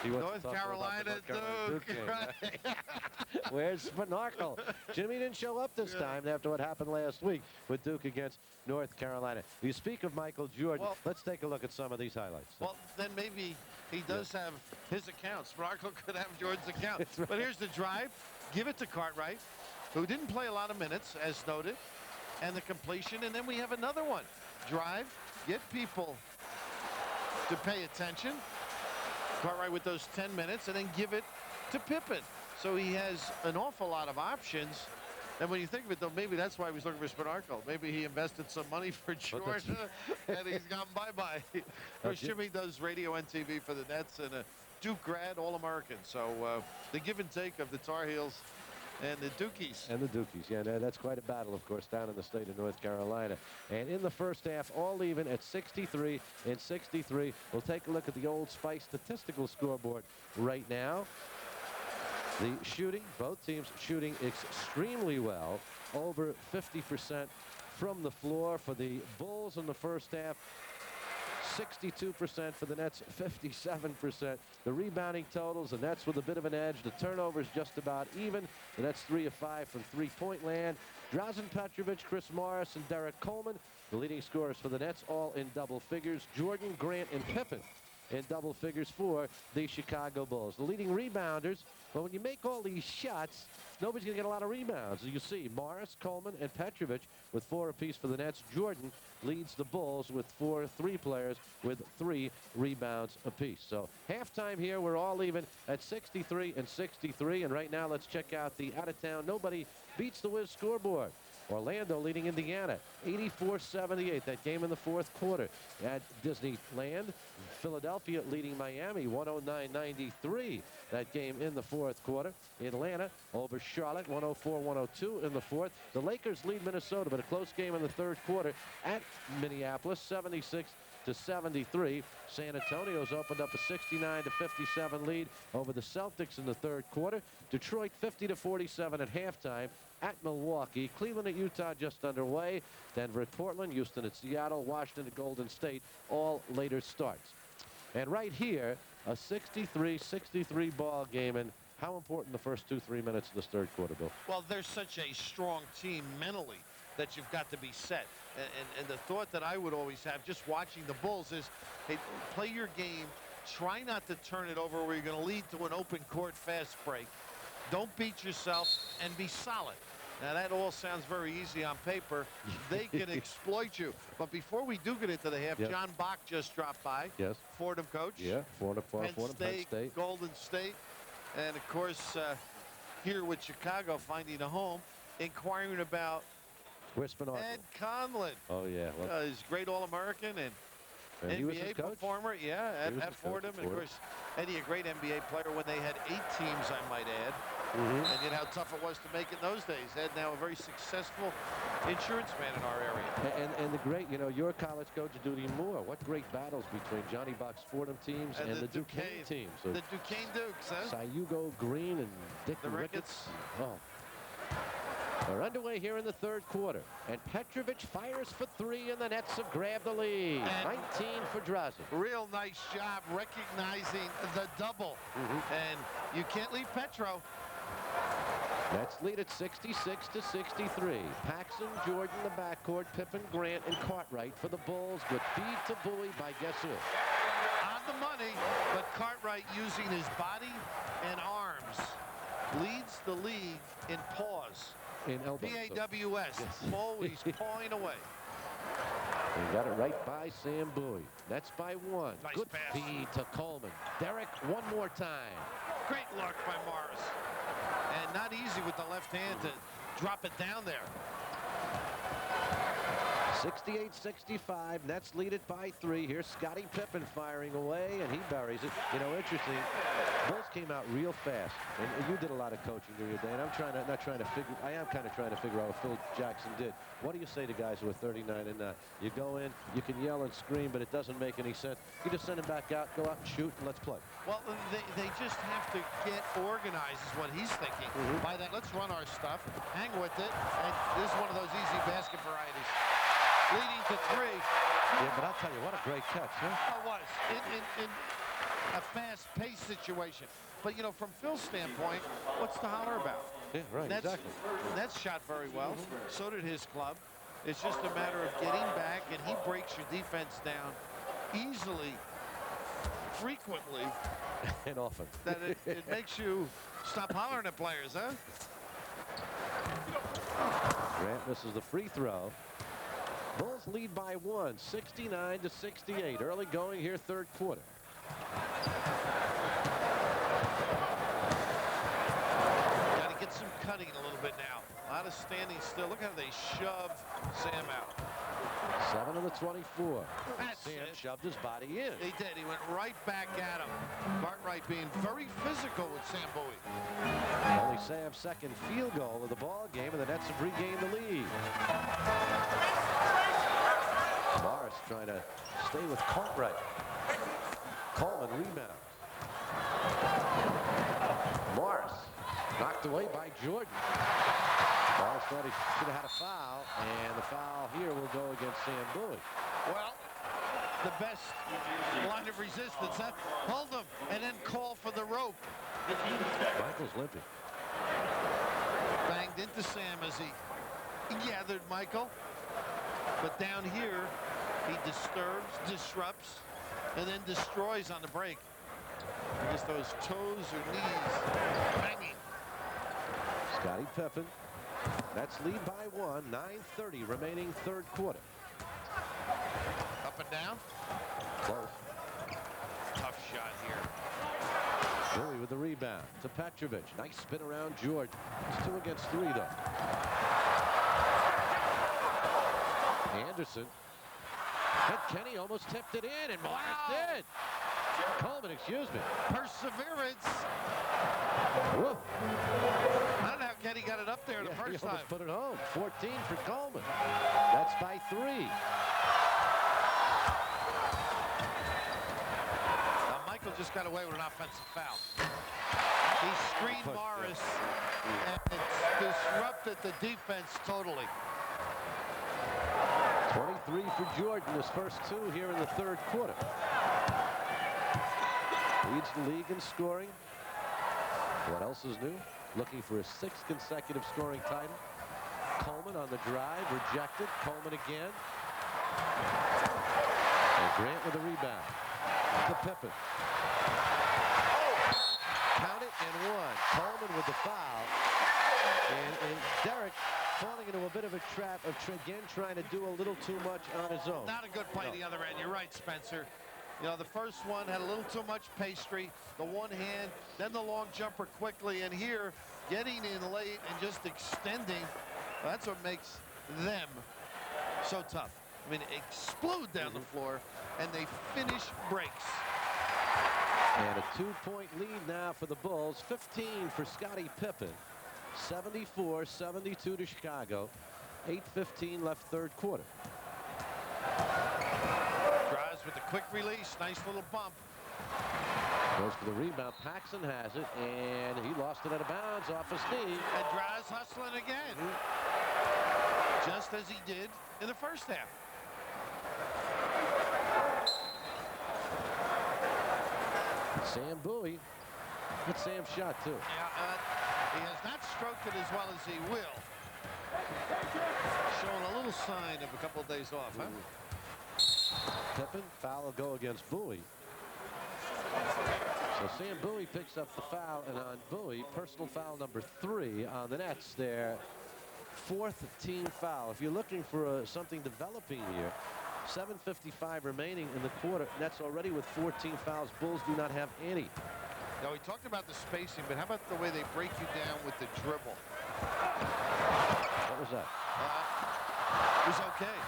North Carolina Duke. Right. Where's Spinarkle? Jimmy didn't show up this time after what happened last week with Duke against North Carolina. You speak of Michael Jordan. Well, let's take a look at some of these highlights. Well, then maybe he does have his account. Spinarkle could have Jordan's account. Right. But here's the drive. Give it to Cartwright, who didn't play a lot of minutes, as noted, and the completion. And then we have another one. Drive, get people to pay attention. Cartwright with those 10 minutes, and then give it to Pippen. So he has an awful lot of options. And when you think of it, though, maybe that's why he was looking for Spinarkle. Maybe he invested some money for Jordan, and he's gone bye-bye. Of course, Jimmy does radio and TV for the Nets, and a Duke grad, All-American. So the give and take of the Tar Heels and the Dukies. And the Dukies, yeah, that's quite a battle, of course, down in the state of North Carolina. And in the first half, all even at 63 and 63. We'll take a look at the Old Spice statistical scoreboard right now. The shooting, both teams shooting extremely well, over 50% from the floor for the Bulls in the first half. 62% for the Nets, 57%. The rebounding totals, the Nets with a bit of an edge. The turnovers just about even. The Nets 3 of 5 from three-point land. Drazen Petrovic, Chris Morris, and Derek Coleman, the leading scorers for the Nets, all in double figures. Jordan, Grant, and Pippen in double figures for the Chicago Bulls. The leading rebounders, but when you make all these shots, nobody's going to get a lot of rebounds. As you see, Morris, Coleman, and Petrovic with 4 apiece for the Nets. Jordan leads the Bulls with 4 three-players with 3 rebounds apiece. So halftime here, we're all even at 63 and 63. And right now, let's check out the out-of-town nobody beats the Wiz scoreboard. Orlando leading Indiana 84-78. That game in the fourth quarter at Disneyland. Philadelphia leading Miami 109-93. That game in the fourth quarter. Atlanta over Charlotte 104-102 in the fourth. The Lakers lead Minnesota, but a close game in the third quarter at Minneapolis 76-73. San Antonio's opened up a 69-57 lead over the Celtics in the third quarter. Detroit 50-47 at halftime at Milwaukee. Cleveland at Utah just underway. Denver at Portland. Houston at Seattle. Washington at Golden State. All later starts. And right here, a 63-63 ball game. And how important the first 2-3 minutes of this third quarter, Bill? Well, they're such a strong team mentally that you've got to be set. And the thought that I would always have just watching the Bulls is, hey, play your game. Try not to turn it over where you're going to lead to an open court fast break. Don't beat yourself and be solid. Now, that all sounds very easy on paper. They can exploit you. But before we do get into the half, John Bach just dropped by. Yes. Fordham coach. Yeah, Fordham, Penn State, Golden State. And, of course, here with Chicago finding a home, inquiring about Ed Conlon. Oh, yeah. Well, he's a great All-American and NBA performer. Yeah, at Fordham. And, of course, Eddie, a great NBA player when they had 8 teams, I might add. And you know how tough it was to make it those days. Ed now a very successful insurance man in our area. And the great, you know, your college coach, Dudley Moore. What great battles between Johnny Bach's Fordham teams and the Duquesne teams. So the Duquesne Dukes, huh? Sayugo Green and Dick Ricketts. Oh. We're underway here in the third quarter, and Petrovic fires for three, and the Nets have grabbed the lead. And 19 for Drazen. Real nice job recognizing the double. And you can't leave Petro. Nets lead at 66 to 63. Paxson, Jordan, the backcourt, Pippen, Grant, and Cartwright for the Bulls, with feed to Bowie by guess who? On the money, but Cartwright using his body and arms leads the league in paws. In elbow. P-A-W-S. Yes. Bowie's pawing away. He got it right by Sam Bowie. Nets by one. Nice Good pass. feed to Coleman. Derek, one more time. Great luck by Morris. And not easy with the left hand to drop it down there. 68-65. Nets lead it by three. Here's Scottie Pippen firing away, and he buries it. You know, interesting. Bulls came out real fast, and you did a lot of coaching during your day. And I'm kind of trying to figure out what Phil Jackson did. What do you say to guys who are 39 and 9? You go in, you can yell and scream, but it doesn't make any sense. You just send him back out, go out and shoot, and let's play. Well, they just have to get organized is what he's thinking. By that, let's run our stuff, hang with it, and this is one of those easy basket varieties. Leading to three. Yeah, but I'll tell you, what a great catch, huh? It was in a fast-paced situation. But, you know, from Phil's standpoint, what's to holler about? Yeah, right, exactly. Nets shot very well. So did his club. It's just a matter of getting back, and he breaks your defense down easily, frequently. And often. That it makes you stop hollering at players, huh? Grant misses the free throw. Bulls lead by one, 69 to 68. Early going here, third quarter. Got to get some cutting a little bit now. A lot of standing still. Look how they shove Sam out. 7 of the 24. That's Sam it. shoved his body in. He did. He went right back at him. Cartwright being very physical with Sam Bowie. Only Sam's second field goal of the ball game, and the Nets have regained the lead. Morris trying to stay with Cartwright. Coleman rebound. Morris knocked away by Jordan. Morris thought he should have had a foul, and the foul here will go against Sam Bowie. Well, the best line of resistance. Huh? Hold him and then call for the rope. Michael's limping. Banged into Sam as he gathered Michael. But down here, he disturbs, disrupts, and then destroys on the break. Just those toes or knees banging. Scottie Pippen. That's lead by one. 9:30 remaining third quarter. Up and down. Close. Tough shot here. Bowie with the rebound to Petrovic. Nice spin around Jordan. It's 2 against 3 though. Anderson. And Kenny almost tipped it in, and Morris did. Coleman, excuse me. Perseverance. Whoa. I don't know how Kenny got it up there the first he time. almost put it home. 14 for Coleman. That's by 3. Now Michael just got away with an offensive foul. He screened Morris and disrupted the defense totally. 23 for Jordan, his first 2 here in the third quarter. Leads the league in scoring. What else is new? Looking for a 6th consecutive scoring title. Coleman on the drive, rejected. Coleman again. And Grant with the rebound. To Pippen. Count it and 1. Coleman with the foul. And Derek falling into a bit of a trap of again trying to do a little too much on his own. Not a good play the other end. You're right, Spencer. You know, the first one had a little too much pastry, the one hand, then the long jumper quickly, and here, getting in late and just extending, that's what makes them so tough. I mean, explode down the floor, and they finish breaks. And a 2-point lead now for the Bulls, 15 for Scottie Pippen, 74-72 to Chicago, 8:15 left third quarter. Drives with the quick release, nice little bump. Goes for the rebound. Paxson has it, and he lost it out of bounds off his knee. And Draz hustling again. Just as he did in the first half. Sam Bowie. Good Sam shot, too. Yeah, he has not stroked it as well as he will. Showing a little sign of a couple of days off, huh? Pippen, foul will go against Bowie. So Sam Bowie picks up the foul, and on Bowie, personal foul number 3 on the Nets. Their 4th team foul. If you're looking for something developing here, 7:55 remaining in the quarter. Nets already with 14 fouls. Bulls do not have any. Now, we talked about the spacing, but how about the way they break you down with the dribble? What was that? It was okay.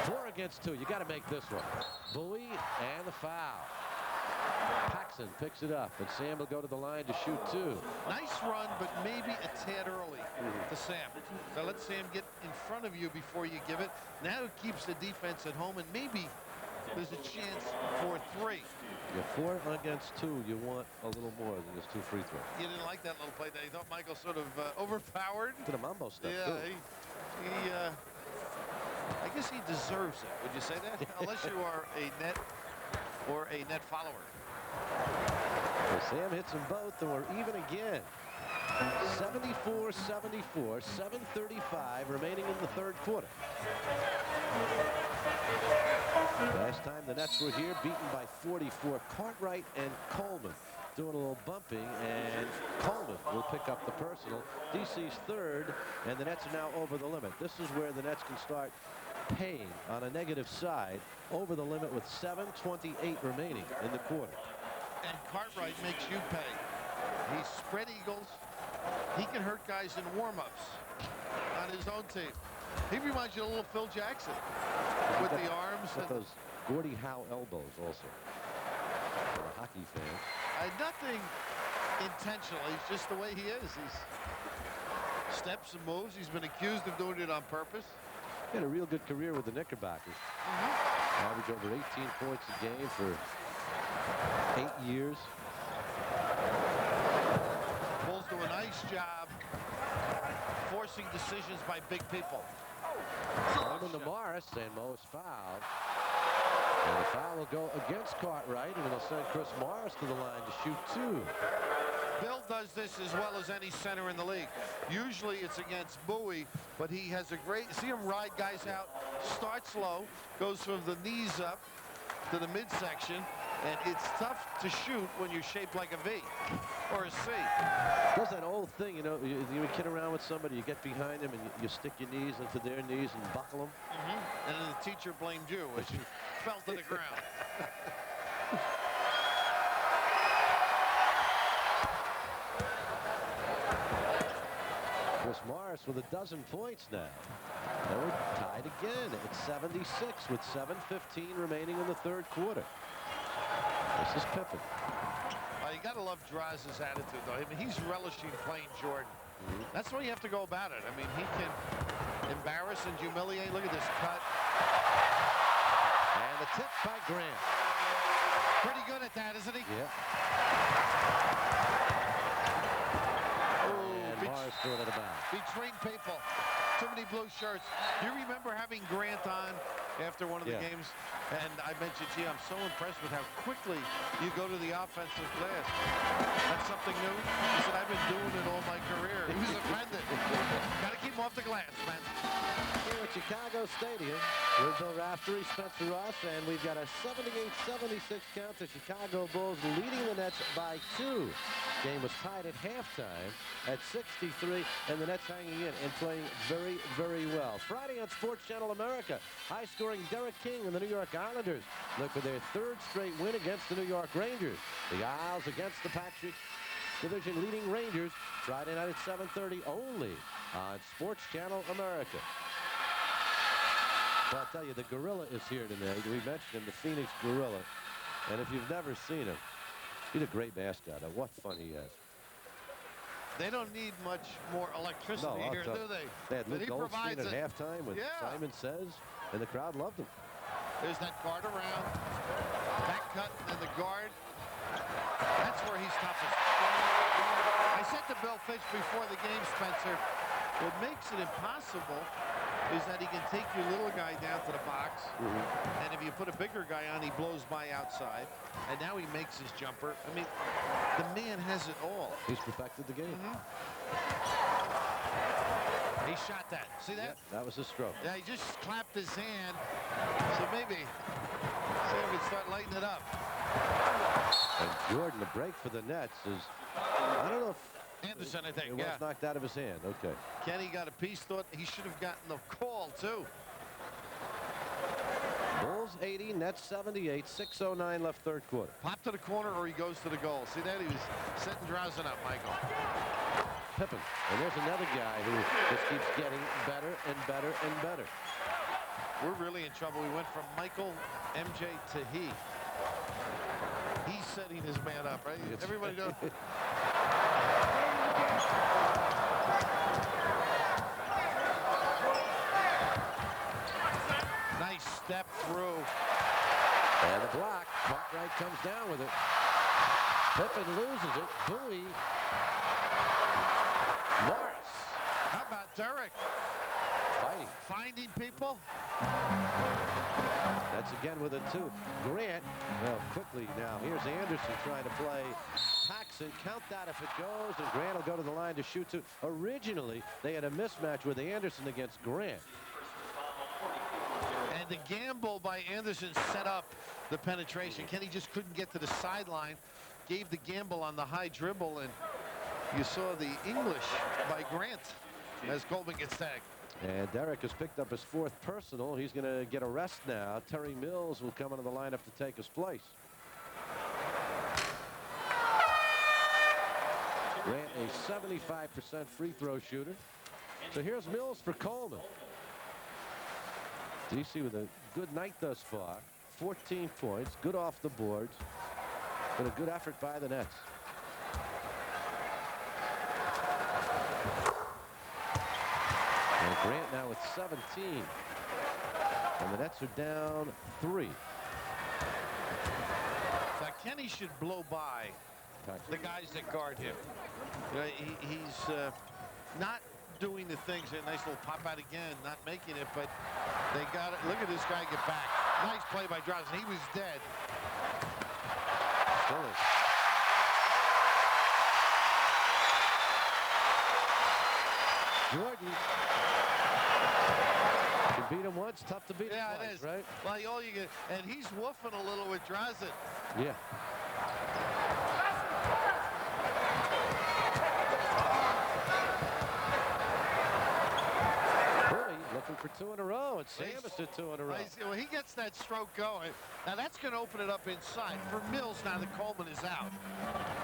4 against 2. You got to make this one. Bowie and the foul. Paxson picks it up, and Sam will go to the line to shoot 2. Nice run, but maybe a tad early to Sam. So let Sam get in front of you before you give it. Now it keeps the defense at home, and maybe there's a chance for 3. You're 4 against 2. You want a little more than just 2 free throws. You didn't like that little play there. You thought Michael sort of overpowered. To the Mambo stuff, yeah, too. I guess he deserves it. Would you say that? Unless you are a net or a net follower. Well, Sam hits them both, and we're even again. 74-74, 7:35 remaining in the 3rd quarter. Last time the Nets were here, beaten by 44. Cartwright and Coleman doing a little bumping, and Coleman will pick up the personal. DC's 3rd, and the Nets are now over the limit. This is where the Nets can start paying on a negative side over the limit with 7:28 remaining in the quarter. And Cartwright makes you pay. He's spread eagles. He can hurt guys in warm-ups on his own team. He reminds you of a little Phil Jackson with the arms. And those Gordie Howe elbows also. For the hockey fan. Nothing intentional. He's just the way he is. He's steps and moves. He's been accused of doing it on purpose. He had a real good career with the Knickerbockers. Average over 18 points a game for 8 years. Bulls do a nice job forcing decisions by big people. Coleman to Morris, and Mo is fouled. And the foul will go against Cartwright, and it'll send Chris Morris to the line to shoot 2. Bill does this as well as any center in the league. Usually it's against Bowie, but he has a great, see him ride guys out, start slow, goes from the knees up to the midsection, and it's tough to shoot when you're shaped like a V or a C. Does that old thing, you know, you kid around with somebody, you get behind them and you stick your knees into their knees and buckle them. And then the teacher blamed you as you fell to the ground. Chris Morris with a dozen points now. And we're tied again at 76 with 7:15 remaining in the 3rd quarter. This is Pippen. You got to love Draz's attitude, though. I mean, he's relishing playing Jordan. That's the way you have to go about it. I mean, he can embarrass and humiliate. Look at this cut. And the tip by Grant. Pretty good at that, isn't he? Yeah. And Morris threw it at about. Between people. Too many blue shirts. Do you remember having Grant on after one of the games? And I mentioned, gee, I'm so impressed with how quickly you go to the offensive glass. That's something new? He said, I've been doing it all my career. He was offended. Got to keep him off the glass, man. Here at Chicago Stadium with Bill Raftery, Spencer Ross, and we've got a 78-76 count. The Chicago Bulls leading the Nets by 2. Game was tied at halftime at 63, and the Nets hanging in and playing very, very well. Friday on Sports Channel America, high-scoring Derek King and the New York Islanders look for their 3rd straight win against the New York Rangers. The Isles against the Patrick Division leading Rangers, Friday night at 7:30 only on Sports Channel America. Well, I'll tell you, the Gorilla is here tonight. We mentioned him, the Phoenix Gorilla. And if you've never seen him, he's a great mascot. What fun he has. They don't need much more electricity here, do they? They had Luke Goldstein at it. halftime with Simon Says, and the crowd loved him. There's that card around. Back cut and the guard. That's where he's toughest. I said to Bill Fitch before the game, Spencer, what makes it impossible is that he can take your little guy down to the box, and if you put a bigger guy on, he blows by outside, and now he makes his jumper. I mean, the man has it all. He's perfected the game. He shot that. See that? Yeah, that was a stroke. Yeah, he just clapped his hand. So maybe Sam would start lighting it up. And Jordan, the break for the Nets is, I don't know if Anderson, I think, it was knocked out of his hand. Okay. Kenny got a piece, thought he should have gotten the call, too. Bulls 80, Nets 78, 6:09 left third quarter. Pop to the corner or he goes to the goal. See that? He was setting Drazen up, Michael. Pippen. And there's another guy who just keeps getting better and better and better. We're really in trouble. We went from Michael, MJ to he. He's setting his man up, right? Everybody knows. Nice step through. And the block. Cartwright comes down with it. Pippen loses it. Bowie. Morris. How about Derek? Fighting. Finding people. That's again with a 2. Grant, well, quickly now. Here's Anderson trying to play Paxson. Count that if it goes, and Grant will go to the line to shoot 2. Originally, they had a mismatch with Anderson against Grant. And the gamble by Anderson set up the penetration. Kenny just couldn't get to the sideline. Gave the gamble on the high dribble, and you saw the English by Grant as Coleman gets tagged. And Derek has picked up his 4th personal. He's going to get a rest now. Terry Mills will come into the lineup to take his place. Grant, a 75% free throw shooter. So here's Mills for Coleman. DC with a good night thus far. 14 points, good off the boards, and a good effort by the Nets. And Grant now with 17. And the Nets are down 3. Now Kenny should blow by the guys that guard him. You know, he's not doing the things. A nice little pop out again, not making it, but they got it. Look at this guy get back. Nice play by Drazen. He was dead. Still is. Jordan. You beat him once, tough to beat him twice, it is. Right? Well, all you get, and he's woofing a little with Drazen. Yeah. Looking for 2 in a row, and Sam is to 2 in a row. Well, he gets that stroke going. Now that's going to open it up inside. For Mills, now that Coleman is out.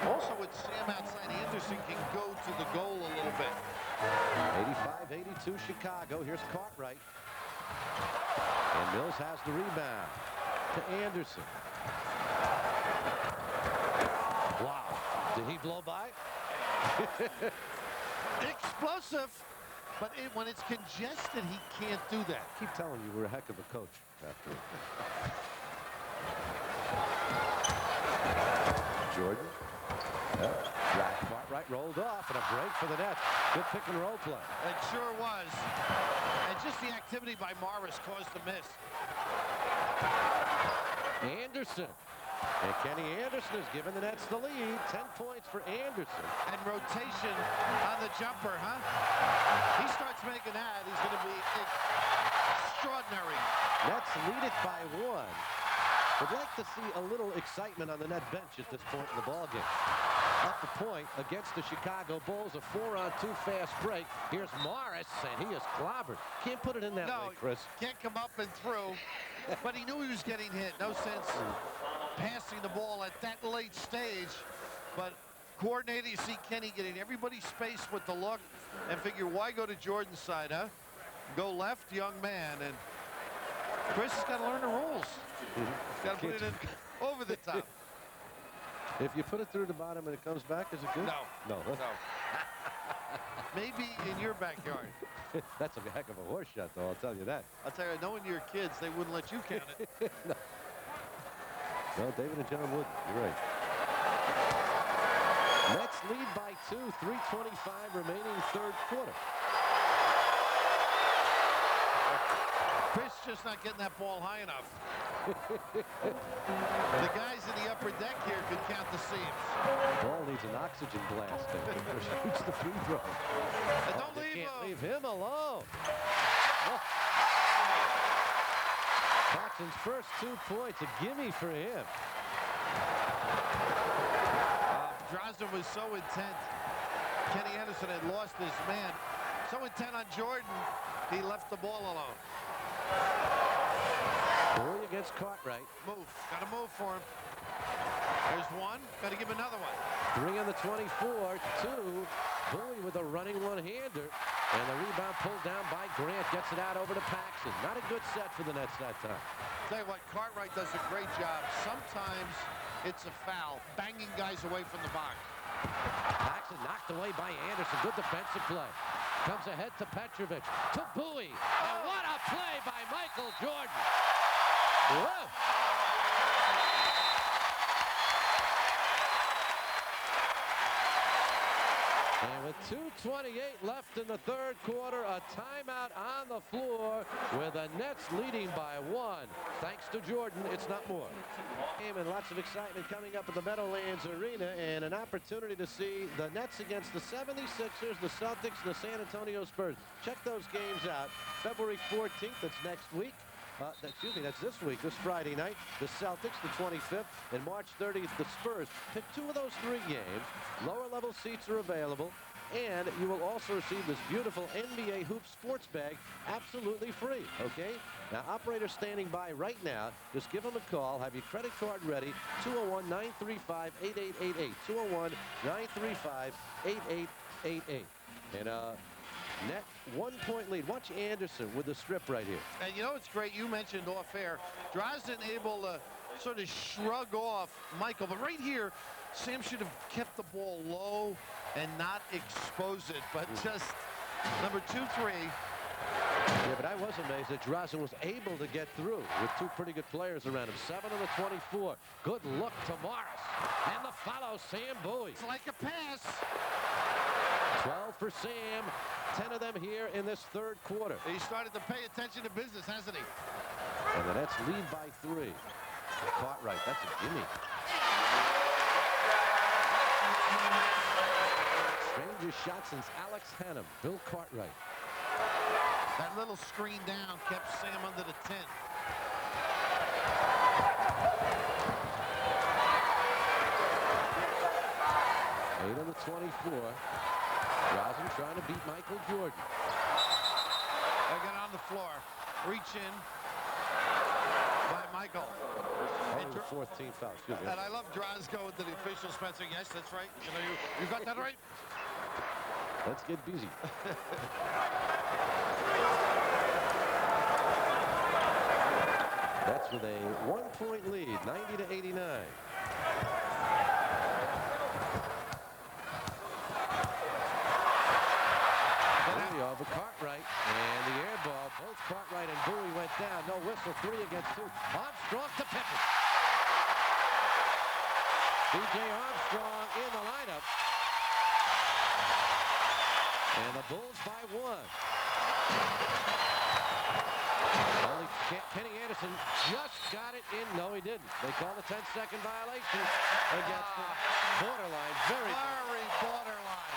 Also with Sam outside, Anderson can go to the goal a little bit. 85-82 Chicago. Here's Cartwright. And Mills has the rebound to Anderson. Wow. Did he blow by? Explosive. But when it's congested, he can't do that. Keep telling you we're a heck of a coach after it. Jordan. Cartwright rolled off, and a break for the Nets. Good pick and roll play. It sure was. And just the activity by Morris caused the miss. Anderson. And Kenny Anderson has given the Nets the lead. 10 points for Anderson. And rotation on the jumper, huh? He starts making that. He's going to be extraordinary. Nets lead it by 1. Would like to see a little excitement on the net bench at this point in the ballgame. Up the point against the Chicago Bulls. A 4-on-2 fast break. Here's Morris, and he is clobbered. Can't put it in that way, Chris. Can't come up and through. But he knew he was getting hit. No sense passing the ball at that late stage. But coordinated, you see Kenny getting everybody space with the look and figure, why go to Jordan's side, huh? Go left, young man. And Chris has got to learn the rules. He's got to put it in over the top. If you put it through the bottom and it comes back, is it good? No. No. Maybe in your backyard. That's a heck of a horse shot, though, I'll tell you that. I'll tell you, knowing your kids, they wouldn't let you count it. No. Well, David and John wouldn't. You're right. Nets lead by 2, 3:25 remaining third quarter. Chris just not getting that ball high enough. The guys in the upper deck here could count the seams. Ball needs an oxygen blast. Shoots the free throw. And don't leave him alone. Oh. Paxson's first 2 points, a gimme for him. Drazen was so intent. Kenny Anderson had lost his man. So intent on Jordan, he left the ball alone. Bowie against Cartwright. Move. Got to move for him. There's one. Got to give another one. 3 on the 24. 2. Bowie with a running one-hander. And the rebound pulled down by Grant. Gets it out over to Paxson. Not a good set for the Nets that time. Tell you what, Cartwright does a great job. Sometimes it's a foul, banging guys away from the box. Paxson knocked away by Anderson. Good defensive play. Comes ahead to Petrovic. To Bowie. And what a play by Michael Jordan. Whoa. And with 2:28 left in the third quarter, a timeout on the floor with the Nets leading by 1. Thanks to Jordan, it's not more. And lots of excitement coming up at the Meadowlands Arena, and an opportunity to see the Nets against the 76ers, the Celtics, and the San Antonio Spurs. Check those games out. February 14th, that's next week. Excuse me, that's this week, this Friday night. The Celtics, the 25th, and March 30th, the Spurs. Pick 2 of those 3 games. Lower level seats are available, and you will also receive this beautiful NBA Hoop sports bag absolutely free, okay? Now, operators standing by right now, just give them a call. Have your credit card ready, 201-935-8888, 201-935-8888. And, net 1-point lead. Watch Anderson with the strip right here. And you know what's great? You mentioned off air. Drazen able to sort of shrug off Michael. But right here, Sam should have kept the ball low and not expose it. But just number 2-3. Yeah, but I was amazed that Drazen was able to get through with 2 pretty good players around him. 7 on the 24. Good look to Morris. And the follow, Sam Bowie. It's like a pass. 12 for Sam. 10 of them here in this third quarter. He started to pay attention to business, hasn't he? And the Nets lead by 3. Cartwright, that's a gimme. Strangest shot since Alex Hannum. Bill Cartwright. That little screen down kept Sam under the 10. Eight on the 24. Drazen trying to beat Michael Jordan. They got on the floor. Reach in by Michael. Only the 14th foul. Excuse me. And I love Drazen going to the official, Spencer. Yes, that's right. You know, you got that right. Let's get busy. That's with a 1-point lead, 90-89. Over Cartwright and the air ball. Both Cartwright and Bowie went down. No whistle. 3 against 2. Armstrong to Pippen. C.J. Armstrong in the lineup. And the Bulls by 1. Only Kenny Anderson just got it in. No, he didn't. They call the 10-second violation against him. Borderline. Very borderline.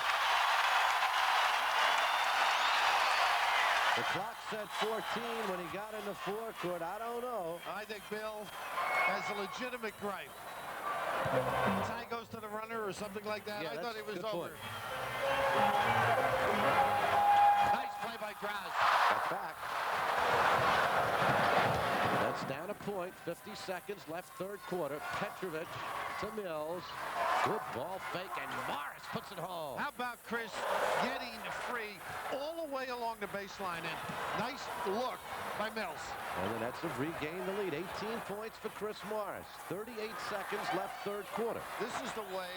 The clock said 14 when he got in the forecourt. I don't know. I think Bill has a legitimate gripe. Tie goes to the runner or something like that. Yeah, I thought it was over. Point. Nice play by Drazen. That's back. That's down a point. 50 seconds left third quarter. Petrovic to Mills. Good ball fake, and Morris puts it home. How about Chris getting free all the way along the baseline? And nice look by Mills. And the Nets have regained the lead. 18 points for Chris Morris. 38 seconds left third quarter. This is the way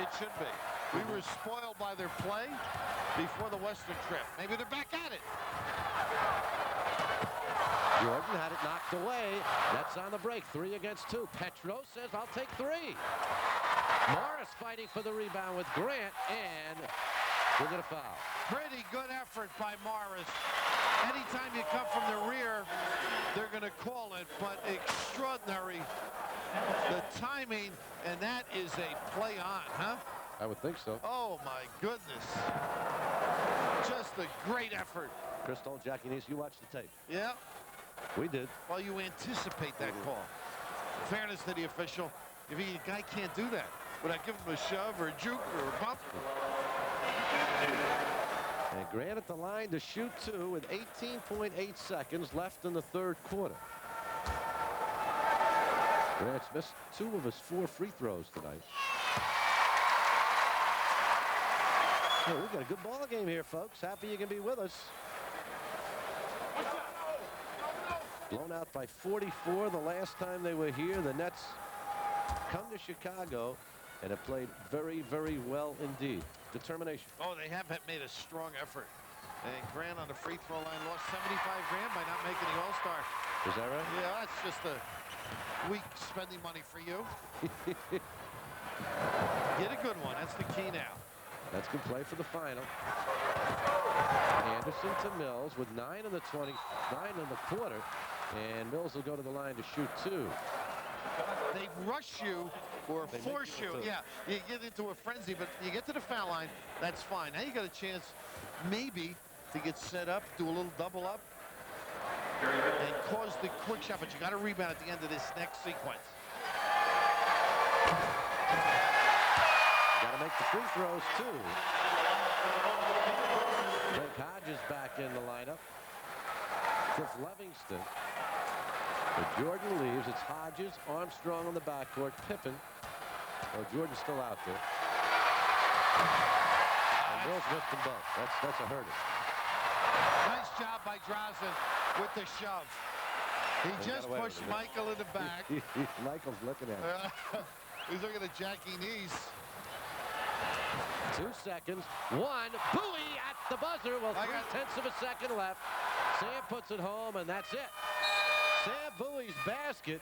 it should be. We were spoiled by their play before the Western trip. Maybe they're back at it. Jordan had it knocked away. Nets on the break. 3 against 2. Petro says, I'll take 3. Morris fighting for the rebound with Grant, and we'll get a foul. Pretty good effort by Morris. Anytime you come from the rear, they're going to call it, but extraordinary. The timing, and that is a play on, huh? I would think so. Oh, my goodness. Just a great effort. Chris told Jackie Neese, you watch the tape. Yeah. We did. Well, you anticipate that call. Fairness to the official, if a guy can't do that without giving him a shove or a juke or a bump. And Grant at the line to shoot 2 with 18.8 seconds left in the third quarter. Grant's missed 2 of his 4 free throws tonight. Oh, we've got a good ball game here, folks. Happy you can be with us. Blown out by 44 the last time they were here. The Nets come to Chicago and have played very, very well indeed. Determination. Oh, they have made a strong effort. And Grant on the free throw line lost 75 grand by not making the All-Star. Is that right? Yeah, that's just a week spending money for you. Get a good one. That's the key now. That's good play for the final. Anderson to Mills with 9 in the 29 in the quarter. And Mills will go to the line to shoot 2. They rush you or force you. Yeah, you get into a frenzy, but you get to the foul line, that's fine. Now you got a chance maybe to get set up, do a little double up, and cause the quick shot, but you got to rebound at the end of this next sequence. Got to make the free throws, too. Jake Hodges back in the lineup. Cliff Livingston. But Jordan leaves. It's Hodges, Armstrong on the backcourt, Pippen. Oh, Jordan's still out there. And Mills whipped them both. That's a hurting. Nice job by Drazen with the shove. He just pushed Michael in the back. Michael's looking at him. He's looking at Jackie Neese. 2 seconds. 1. Bowie at the buzzer. Well, 3/10 of a second left. Sam puts it home, and that's it. Sam Bowie's basket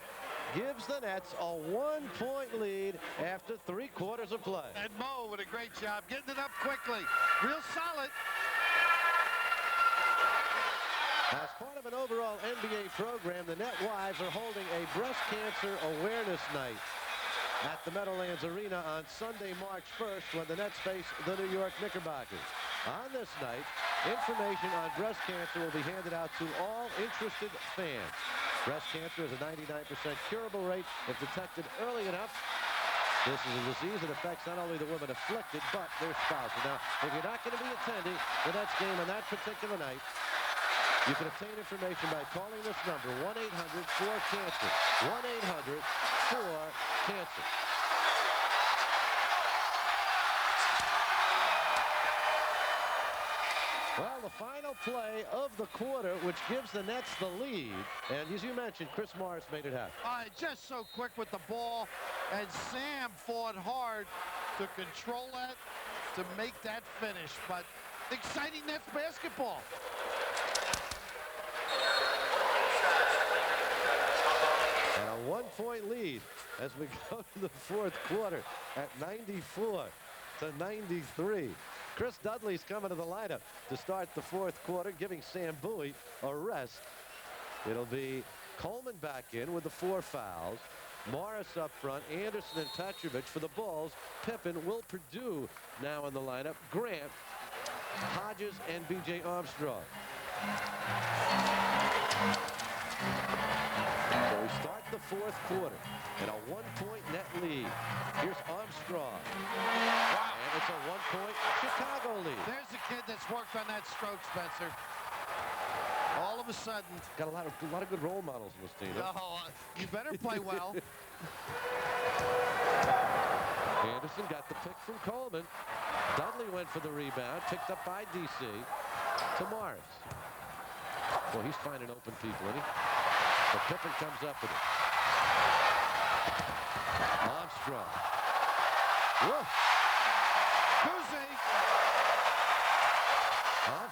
gives the Nets a 1-point lead after 3 quarters of play. And Mo with a great job getting it up quickly. Real solid. As part of an overall NBA program, the Net Wives are holding a breast cancer awareness night at the Meadowlands Arena on Sunday, March 1st, when the Nets face the New York Knickerbockers. On this night, information on breast cancer will be handed out to all interested fans. Breast cancer is a 99% curable rate if detected early enough. This is a disease that affects not only the women afflicted, but their spouses. Now, if you're not going to be attending the Nets game on that particular night, you can obtain information by calling this number, 1-800-4-CANCER. 1-800-4-CANCER. Well, the final play of the quarter, which gives the Nets the lead. And as you mentioned, Chris Morris made it happen. Just so quick with the ball. And Sam fought hard to control that, to make that finish. But exciting Nets basketball. And a 1-point lead as we go to the fourth quarter at 94-93. Chris Dudley's coming to the lineup to start the fourth quarter, giving Sam Bowie a rest. It'll be Coleman back in with the 4 fouls. Morris up front, Anderson and Petrovic for the Bulls. Pippen, Will Perdue now in the lineup. Grant, Hodges, and B.J. Armstrong. So we start the fourth quarter and a 1-point net lead. Here's Armstrong. Wow. And it's a 1-point Chicago lead. There's a kid that's worked on that stroke, Spencer. All of a sudden. Got a lot of good role models in this team. Huh? Oh, you better play well. Anderson got the pick from Coleman. Dudley went for the rebound, picked up by DC to Morris. Well, he's finding open people, isn't he? But Pippen comes up with it. Armstrong. Whoa. Kuzi.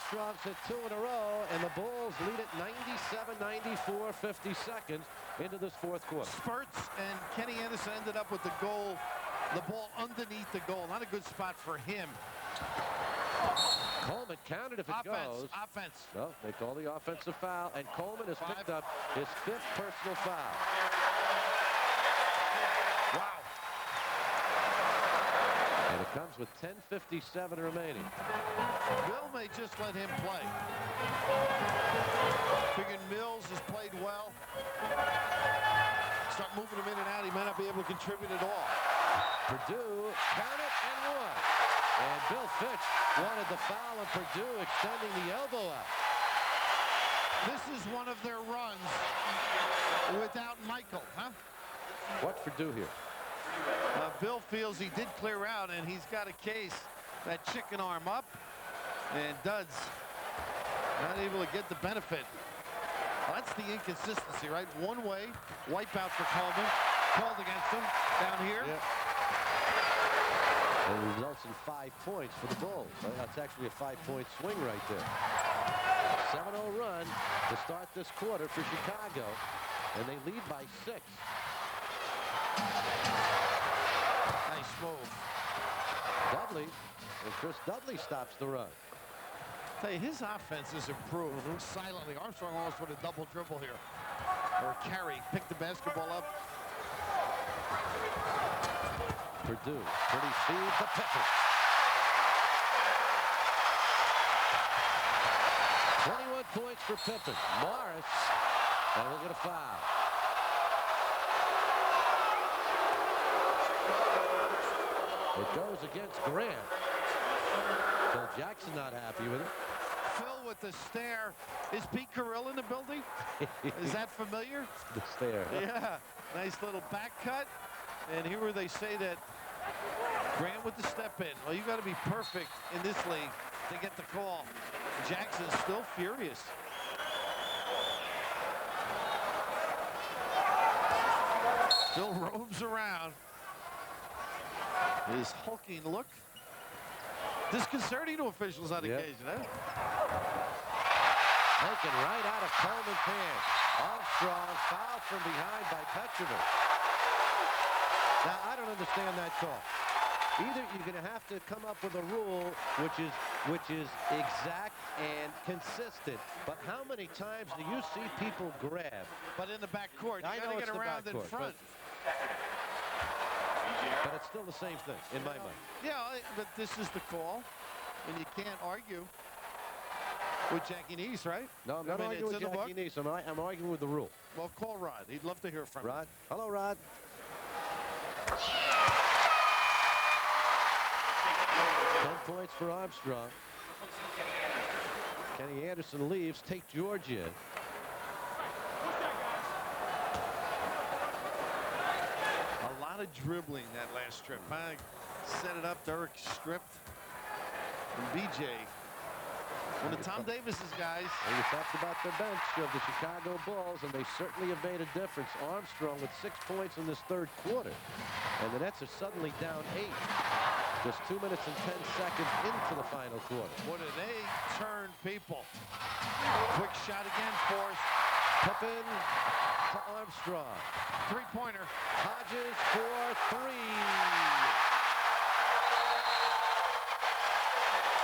Armstrong's hit 2 in a row, and the Bulls lead it 97-94, 50 seconds into this fourth quarter. Spurts, and Kenny Anderson ended up with the ball underneath the goal. Not a good spot for him. Coleman counted if it goes. Offense. No, they call the offensive foul, and Coleman has picked up his 5th personal foul. Wow. And it comes with 10:57 remaining. Bill may just let him play. Figuring Mills has played well. Start moving him in and out. He may not be able to contribute at all. Purdue count it and one. And Bill Fitch wanted the foul, and Purdue extending the elbow out. This is one of their runs without Michael, huh? What's Purdue here? Bill feels he did clear out, and he's got a case. That chicken arm up, and Duds not able to get the benefit. That's the inconsistency, right? One way, wipe out for Coleman. Called against him down here. Yeah. And it results in 5 points for the Bulls. That's actually a 5-point swing right there. 7-0 run to start this quarter for Chicago, and they lead by 6. Nice move. Dudley, and Chris Dudley stops the run. Tell you, his offense has improved silently. Armstrong almost with a double dribble here, or carry. Pick the basketball up. Purdue, pretty feed to Pippen. 21 points for Pippen. Morris, and we'll get a foul. It goes against Grant. Phil Jackson not happy with it. Phil with the stare. Is Pete Carrill in the building? Is that familiar? The stare. Yeah, nice little back cut. And here where they say that Grant with the step in. Well, you got to be perfect in this league to get the call. Jackson's still furious. Still roams around. His hulking look. Disconcerting to officials on occasion, huh? Taken right out of Coleman's hand. Armstrong fouled from behind by Petrovic. Now, I don't understand that call. Either you're going to have to come up with a rule which is exact and consistent. But how many times do you see people grab? But in the back court, you got to get around in front. But it's still the same thing in my mind. Yeah, but this is the call, and you can't argue with Jackie Neese, right? No, I'm not arguing with Jackie Neese. I'm arguing with the rule. Well, call Rod. He'd love to hear from Rod. Hello, Rod. 10 points for Armstrong. Kenny Anderson leaves. Take George in. A lot of dribbling that last strip. I set it up. Dirk stripped. And BJ. One of Tom Davis's guys. And you talked about the bench of the Chicago Bulls, and they certainly have made a difference. Armstrong with 6 points in this third quarter. And the Nets are suddenly down 8. Just 2 minutes and 10 seconds into the final quarter. What do they turn people? Quick shot again, forced. Pippen to Armstrong. Three-pointer. Hodges for 3.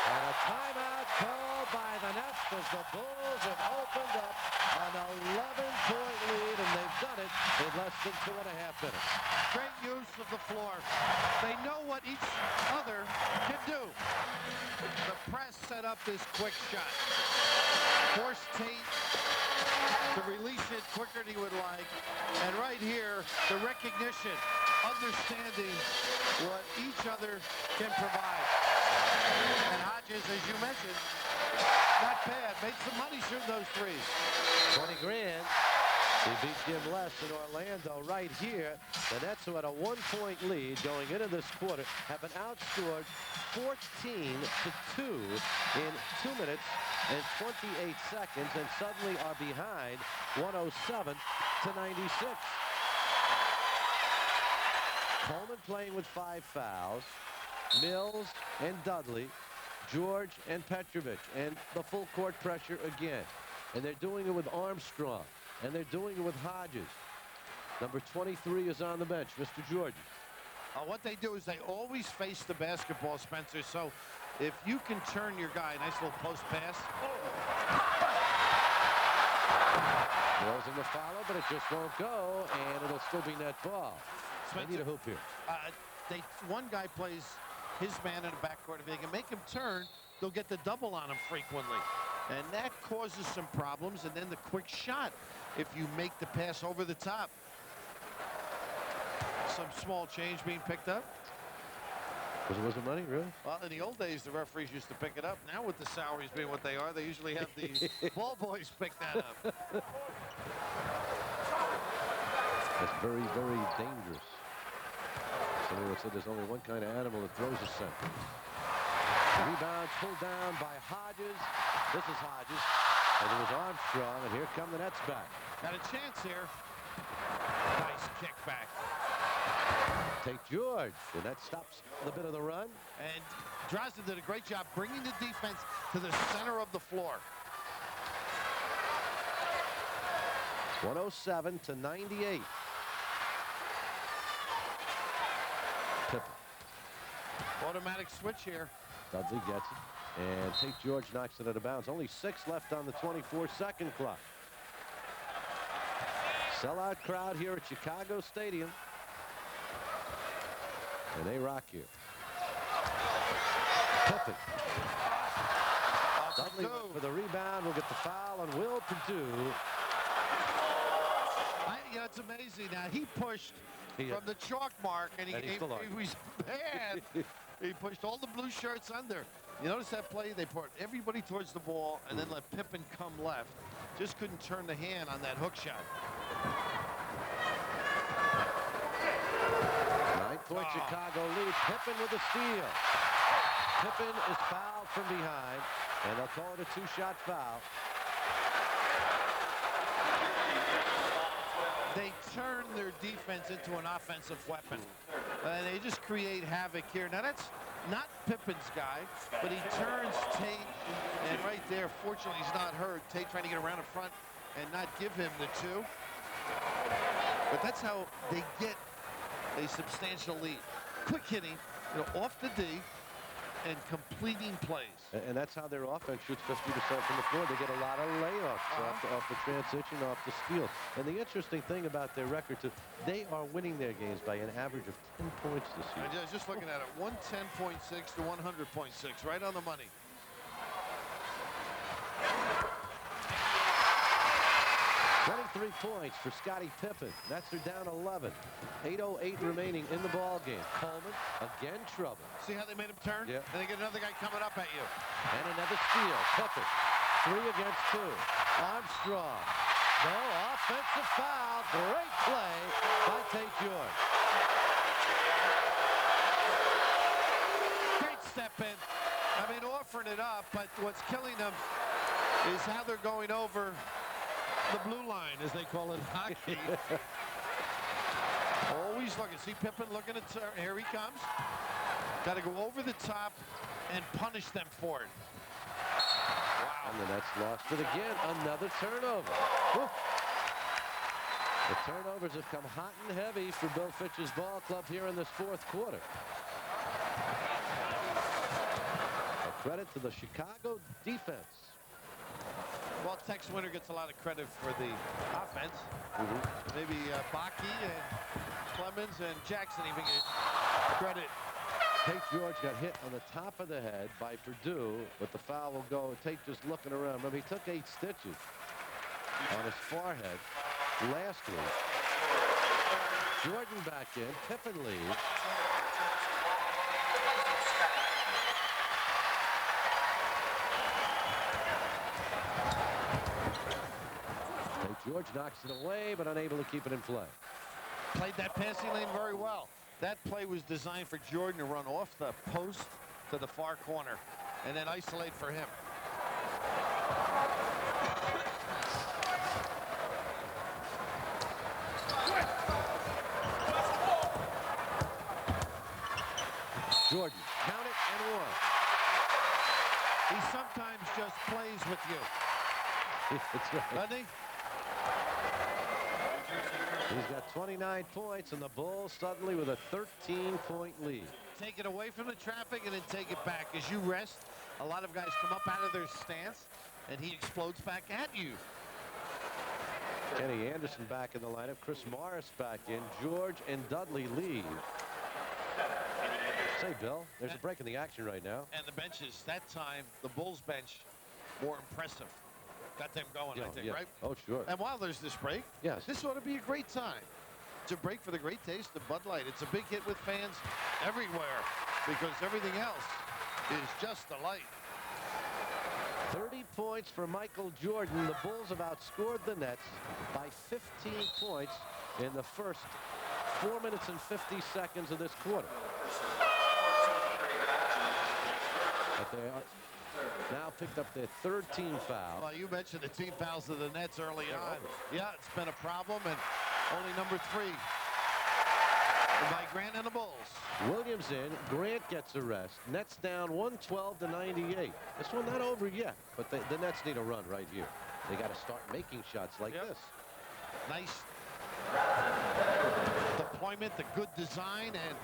And a timeout called by the Nets as the Bulls have opened up an 11-point lead, and they've done it in less than 2.5 minutes. Great use of the floor. They know what each other can do. The press set up this quick shot. Forced Tate to release it quicker than he would like. And right here, the recognition, understanding what each other can provide. And Hodges, as you mentioned, not bad. Made some money shooting those threes. 20 grand. He beat Jim Les in Orlando right here. The Nets, who had a 1-point lead going into this quarter, have been outscored 14-2 in 2 minutes and 28 seconds, and suddenly are behind 107-96. Coleman playing with 5 fouls. Mills and Dudley George and Petrovic, and the full court pressure again. And they're doing it with Armstrong, and they're doing it with Hodges. Number 23 is on the bench, Mr. George. What they do is they always face the basketball, Spencer. So if you can turn your guy, nice little post pass. Throws in the follow, but it just won't go, and it'll still be net ball. They need a hoop here. One guy plays his man in the backcourt. If they can make him turn, they'll get the double on him frequently. And that causes some problems. And then the quick shot, if you make the pass over the top. Some small change being picked up. Was it money, really? Well, in the old days, the referees used to pick it up. Now, with the salaries being what they are, they usually have the ball boys pick that up. That's very, very dangerous. Somebody would say there's only one kind of animal that throws a center. Rebound pulled down by Hodges. This is Hodges. And it was Armstrong, and here come the Nets back. Got a chance here. Nice kick back. Take George, and that stops a bit of the run. And Drazen did a great job bringing the defense to the center of the floor. 107 to 98. Pippen. Automatic switch here. Dudley gets it, and Tate George knocks it out of bounds. Only 6 left on the 24-second clock. Sellout crowd here at Chicago Stadium. And they rock here. Pippen. Dudley went for the rebound. Will get the foul on Will Perdue. It's amazing. Now, he pushed from the chalk mark, and he was bad. He pushed all the blue shirts under. You notice that play? They put everybody towards the ball and then let Pippen come left. Just couldn't turn the hand on that hook shot. 9-point Chicago lead. Pippen with a steal. Pippen is fouled from behind, and they'll call it a 2-shot foul. They turn their defense into an offensive weapon. They just create havoc here. Now, that's not Pippen's guy, but he turns Tate, and right there, fortunately, he's not hurt. Tate trying to get around in front and not give him the 2. But that's how they get a substantial lead. Quick hitting, off the D, and completing plays. And that's how their offense shoots 50% from the floor. They get a lot of layups off the transition, off the steal. And the interesting thing about their record, too, they are winning their games by an average of 10 points this year. I was just looking at it, 110.6 to 100.6, right on the money. 23 points for Scottie Pippen. Nets are down 11. 8:08 remaining in the ball game. Coleman, again trouble. See how they made him turn? Yeah. And they get another guy coming up at you. And another steal. Pippen, 3 against 2. Armstrong. No, offensive foul. Great play by Tate George. Great step in. I mean, offering it up, but what's killing them is how they're going over the blue line, as they call it in hockey. Always looking. See Pippen looking at turn. Here he comes. Got to go over the top and punish them for it. Wow. And the Nets lost it again. Another turnover. Woo. The turnovers have come hot and heavy for Bill Fitch's ball club here in this 4th quarter. A credit to the Chicago defense. Well, Tex Winter gets a lot of credit for the offense. Maybe Bakke and Clemens and Jackson even get credit. Tate George got hit on the top of the head by Perdue, but the foul will go. Tate just looking around. Remember, he took 8 stitches on his forehead last week. Jordan back in. Pippen leads. George knocks it away, but unable to keep it in play. Played that passing lane very well. That play was designed for Jordan to run off the post to the far corner and then isolate for him. Jordan, count it and 1. He sometimes just plays with you. That's right. Doesn't he? He's got 29 points, and the Bulls suddenly with a 13-point lead. Take it away from the traffic and then take it back. As you rest, a lot of guys come up out of their stance, and he explodes back at you. Kenny Anderson back in the lineup. Chris Morris back in. George and Dudley leave. Say, Bill, there's a break in the action right now. And the benches, that time, the Bulls bench, more impressive. Got them going, I think, right? Oh, sure. And while there's this break, Yes. this ought to be a great time. It's a break for the great taste of Bud Light. It's a big hit with fans everywhere because everything else is just a light. 30 points for Michael Jordan. The Bulls have outscored the Nets by 15 points in the first 4 minutes and 50 seconds of this quarter. But they are now picked up their third team foul. Well, you mentioned the team fouls of the Nets early on. Yeah, it's been a problem, and only number 3 by Grant and the Bulls. Williams in. Grant gets a rest. Nets down 112-98. This one not over yet, but the Nets need a run right here. They got to start making shots like this. Nice deployment, the good design, and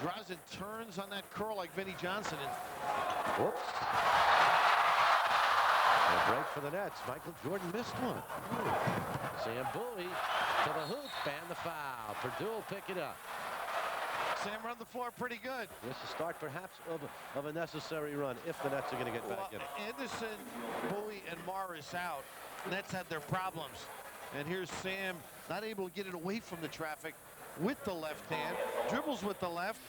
Drazen turns on that curl like Vinnie Johnson. And whoops. A break for the Nets. Michael Jordan missed one. Sam Bowie to the hoop and the foul. Purdue will pick it up. Sam run the floor pretty good. This is start perhaps of a necessary run if the Nets are going to get back in. Anderson, Bowie, and Morris out. Nets had their problems. And here's Sam not able to get it away from the traffic with the left hand. Dribbles with the left.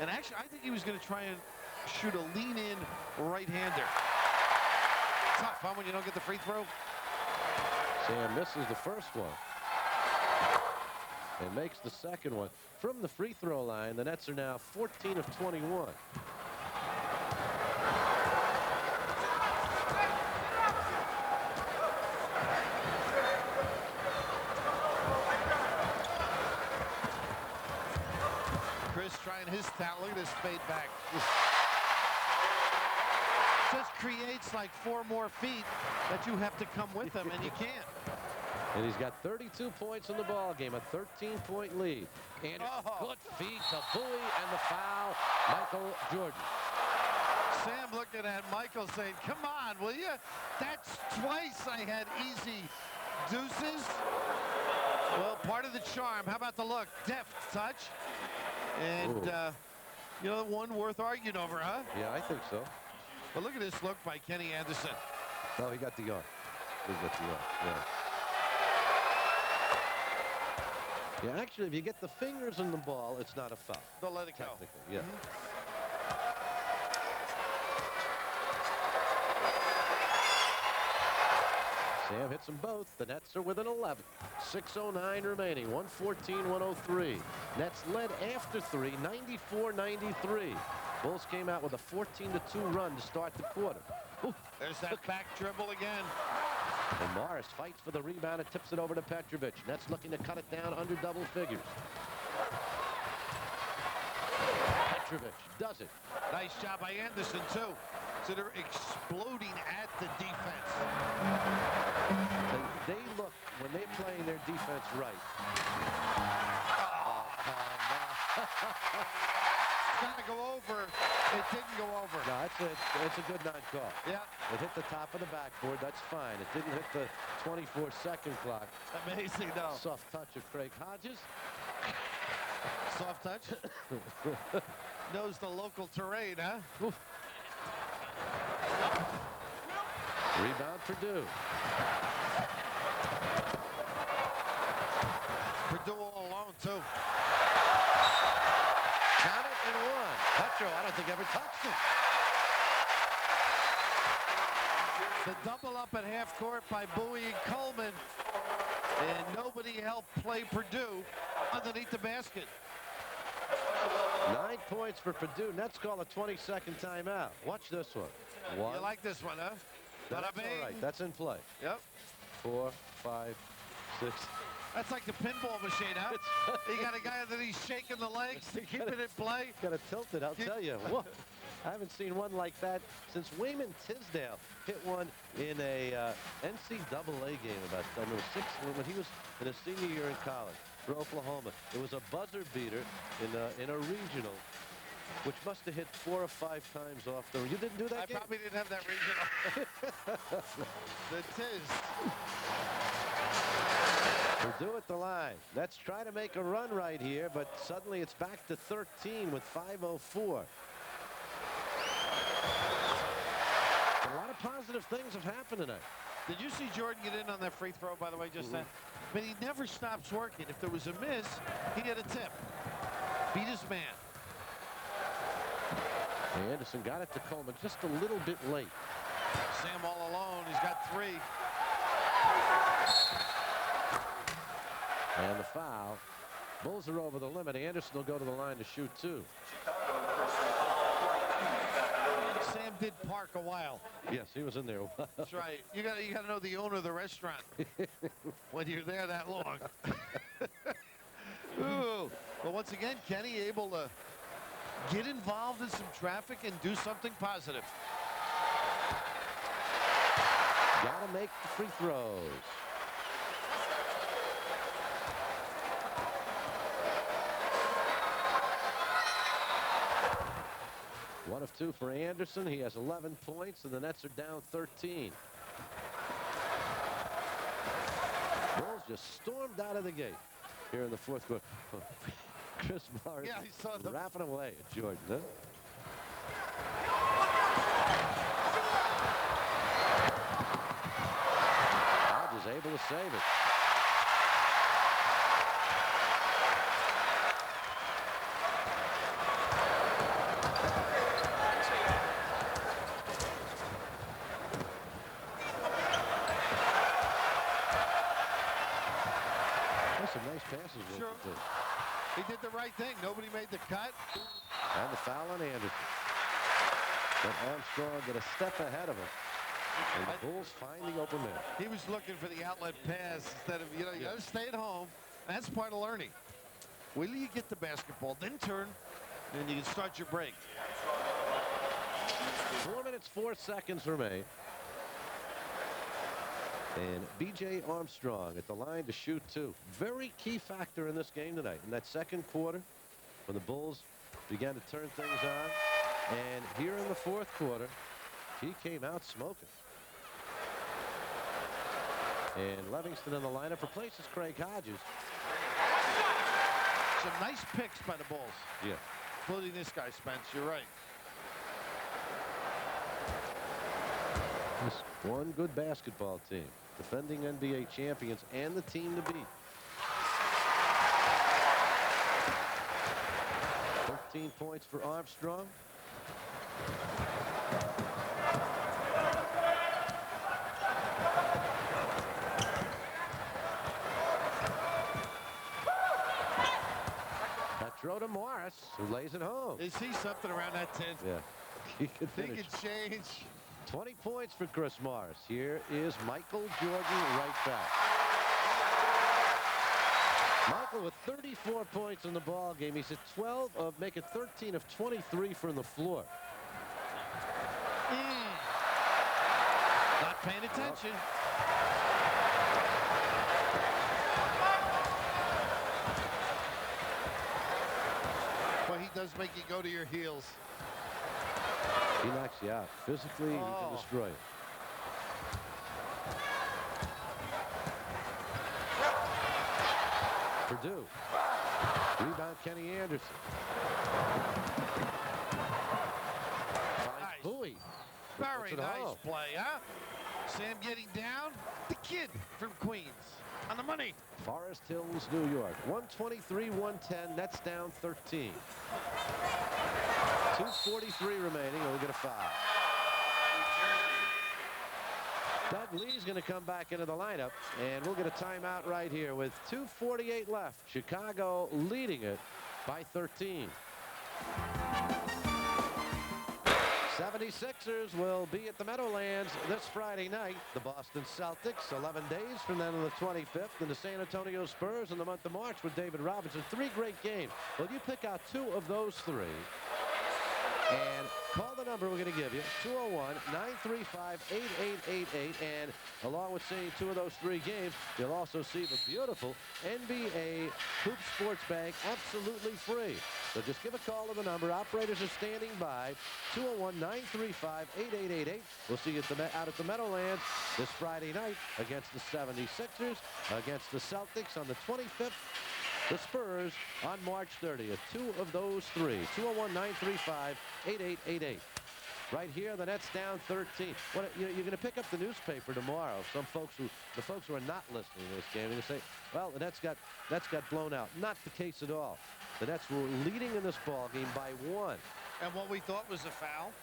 And actually, I think he was going to try and shoot a lean-in right-hander. Tough, huh, when you don't get the free throw? Sam misses the first one. And makes the second one. From the free throw line, the Nets are now 14 of 21. Chris trying his talent. Look at this fade back. Just creates like 4 more feet that you have to come with him, and you can't. And he's got 32 points in the ball game, a 13-point lead. And good feed to Bowie and the foul, Michael Jordan. Sam looking at Michael saying, come on, will you? That's twice I had easy deuces. Well, part of the charm. How about the look? Deft touch. And, you know, one worth arguing over, huh? Yeah, I think so. But look at this look by Kenny Anderson. Oh, he got the arm. He got the arm, yeah. Yeah, actually, if you get the fingers in the ball, it's not a foul. They'll let it go. Yeah. Sam hits them both. The Nets are within 11. 6:09 remaining. 114-103. Nets led after 3, 94-93. Bulls came out with a 14-2 run to start the quarter. Ooh. There's that back dribble again. And Morris fights for the rebound and tips it over to Petrovic. Nets looking to cut it down under double figures. Petrovic does it. Nice job by Anderson, too. So they're exploding at the defense. And they look, when they're playing their defense right. Oh, Got to go over. It didn't go over. No, it's a good non-call. Yeah. It hit the top of the backboard. That's fine. It didn't hit the 24-second clock. Amazing, though. Soft touch of Craig Hodges. Soft touch. Knows the local terrain, huh? Oof. Rebound Purdue. Purdue all alone, too. Count it and one. Petro, I don't think ever touched it. The double up at half court by Bowie and Coleman. And nobody helped play Purdue underneath the basket. 9 points for Purdue. Nets call a 20-second timeout. Watch this one. You like this one, huh? That's all right. That's in play. Yep. 4, 5, 6. That's like the pinball machine, huh? You got a guy that he's shaking the legs to keep it in play. Got to tilt it, I'll tell you. Whoa. I haven't seen one like that since Wayman Tisdale hit one in a NCAA game about when he was in his senior year in college for Oklahoma. It was a buzzer beater in a regional, which must have hit 4 or 5 times off the. You didn't do that game? I probably didn't have that regional. The Tiz. We'll do it the line. Let's try to make a run right here, but suddenly it's back to 13 with 5:04. A lot of positive things have happened tonight. Did you see Jordan get in on that free throw, by the way, just then? But he never stops working. If there was a miss, he had a tip. Beat his man. Anderson got it to Coleman just a little bit late. Sam all alone. He's got 3. And the foul. Bulls are over the limit. Anderson will go to the line to shoot 2. Sam did park a while. Yes, he was in there a while. That's right. You got to know the owner of the restaurant when you're there that long. Ooh. But once again, Kenny able to get involved in some traffic and do something positive. Got to make the free throws. One of 2 for Anderson. He has 11 points, and the Nets are down 13. Bulls just stormed out of the gate here in the 4th quarter. Chris Morris wrapping away at Jordan. Huh? Hodges able to save it. Some nice passes. Sure. He did the right thing. Nobody made the cut. And the foul on Anderson. But Armstrong got a step ahead of him. And the Bulls find the open man. He was looking for the outlet pass instead of, you got to stay at home. That's part of learning. Wait till you get the basketball, then turn, and you can start your break. 4 minutes, 4 seconds remain. And B.J. Armstrong at the line to shoot 2. Very key factor in this game tonight. In that 2nd quarter, when the Bulls began to turn things on. And here in the 4th quarter, he came out smoking. And Livingston in the lineup replaces Craig Hodges. Some nice picks by the Bulls. Yeah. Including this guy, Spence. You're right. Just one good basketball team. Defending NBA champions and the team to beat. 13 points for Armstrong. That throw to Morris, who lays it home. They see something around that 10. Yeah. He could They finish. could change. 20 points for Chris Morris. Here is Michael Jordan right back. Michael with 34 points in the ball game. He's at 12 of, make it 13 of 23 from the floor. Not paying attention. Well, he does make you go to your heels. He knocks you out. Physically, he can destroy you. Purdue. Rebound Kenny Anderson. Finds Bowie. Very Puts it nice home. play, huh? Sam getting down. The kid from Queens. On the money. Forest Hills, New York. 123-110. Nets down 13. 2:43 remaining, and we get a foul. Dudley's going to come back into the lineup, and we'll get a timeout right here with 2:48 left. Chicago leading it by 13. 76ers will be at the Meadowlands this Friday night. The Boston Celtics, 11 days from then on the 25th, and the San Antonio Spurs in the month of March with David Robinson. 3 great games. Well, you pick out 2 of those 3. And call the number we're going to give you, 201-935-8888. And along with seeing 2 of those 3 games, you'll also see the beautiful NBA Hoop Sports Bag absolutely free. So just give a call to the number. Operators are standing by, 201-935-8888. We'll see you out at the Meadowlands this Friday night against the 76ers, against the Celtics on the 25th. The Spurs on March 30th. 2 of those 3. 201-935-8888. Right here, the Nets down 13. You're going to pick up the newspaper tomorrow. The folks who are not listening to this game, are going to say, well, the Nets got blown out. Not the case at all. The Nets were leading in this ball game by 1. And what we thought was a foul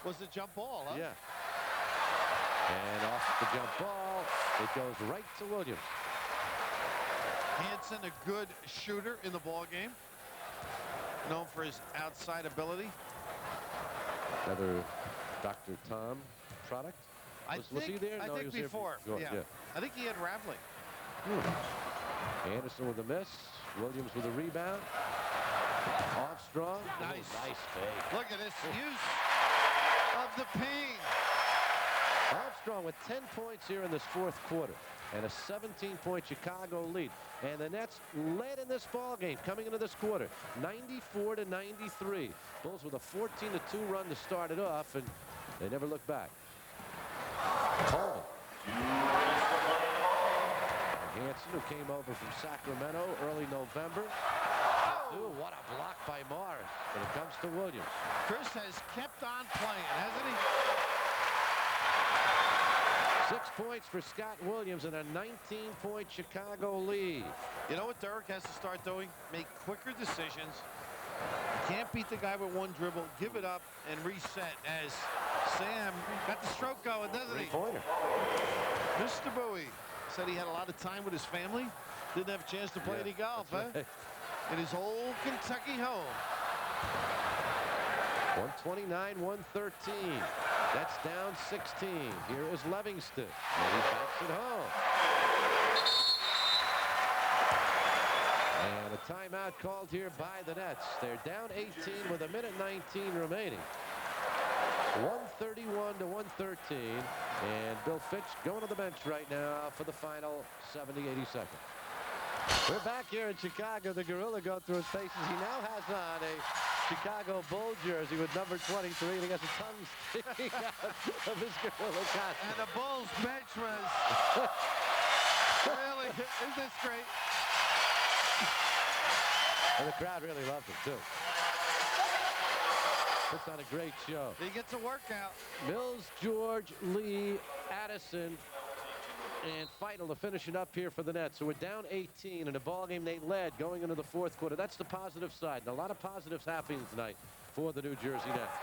was the jump ball, huh? Yeah. And off the jump ball, it goes right to Williams. Hansen, a good shooter in the ball game, known for his outside ability. Another Dr. Tom product. Was he there? I No, think he was before. There. Yeah. I think he had Ravling. Anderson with a miss. Williams with a rebound. Armstrong. Nice fake. Look at this use of the pain. Armstrong with 10 points here in this 4th quarter. And a 17-point Chicago lead. And the Nets led in this ball game coming into this quarter, 94-93. Bulls with a 14-2 run to start it off, and they never look back. Coleman. Hansen, who came over from Sacramento early November. Ooh, what a block by Morris. But it comes to Williams. Chris has kept on playing, hasn't he? 6 points for Scott Williams and a 19-point Chicago lead. You know what Dirk has to start doing? Make quicker decisions. You can't beat the guy with 1 dribble. Give it up and reset as Sam got the stroke going, doesn't he? Three-pointer. Mr. Bowie said he had a lot of time with his family. Didn't have a chance to play any golf, huh? Right. In his old Kentucky home. 129-113. That's down 16. Here is Livingston. And he backs it home. And a timeout called here by the Nets. They're down 18 with a minute 19 remaining. 131-113. And Bill Fitch going to the bench right now for the final 70-80 seconds. We're back here in Chicago. The Gorilla go through his paces. He now has on a Chicago Bull jersey with number 23, and he has a tongue sticking out of his Gorilla costume. And the Bulls bench was really, isn't this great? And the crowd really loved him, too. Puts on a great show. He gets a workout. Mills, George, Lee, Addison, and Feitel to finish it up here for the Nets. So we're down 18 in a ball game they led going into the 4th quarter. That's the positive side. And a lot of positives happening tonight for the New Jersey Nets.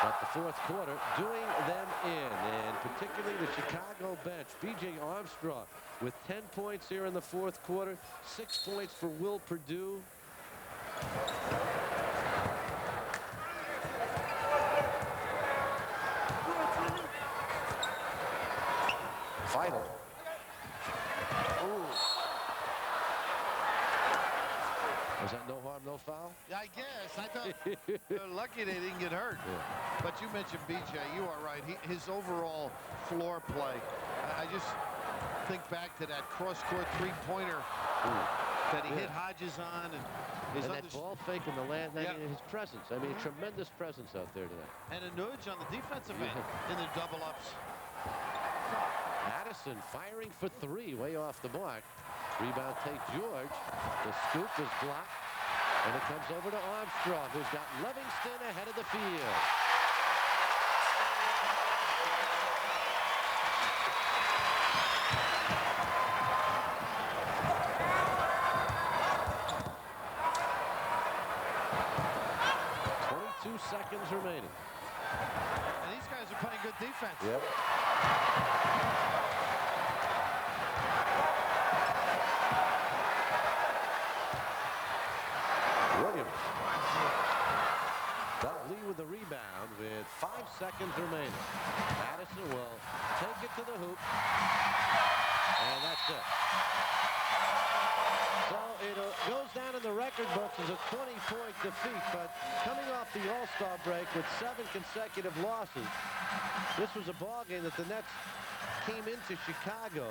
But the 4th quarter doing them in, and particularly the Chicago bench. B.J. Armstrong with 10 points here in the 4th quarter, 6 points for Will Perdue. Final. Ooh. Was that no harm, no foul? Yeah, I guess. I thought they're lucky they didn't get hurt. Yeah. But you mentioned BJ. You are right. His overall floor play. I just think back to that cross-court three-pointer that he hit Hodges on. And that ball fake in the land, his presence. I mean, tremendous presence out there today. And a nudge on the defensive end in the double-ups. Addison firing for 3, way off the mark. Rebound take George. The scoop is blocked. And it comes over to Armstrong, who's got Livingston ahead of the field. Seconds remaining. And these guys are playing good defense. Yep. Williams. Dudley with the rebound with 5 seconds remaining. Addison will take it to the hoop. And that's it. So it goes down in the record books as a 20-point defeat, but coming off the All-Star break with 7 consecutive losses, this was a ball game that the Nets came into Chicago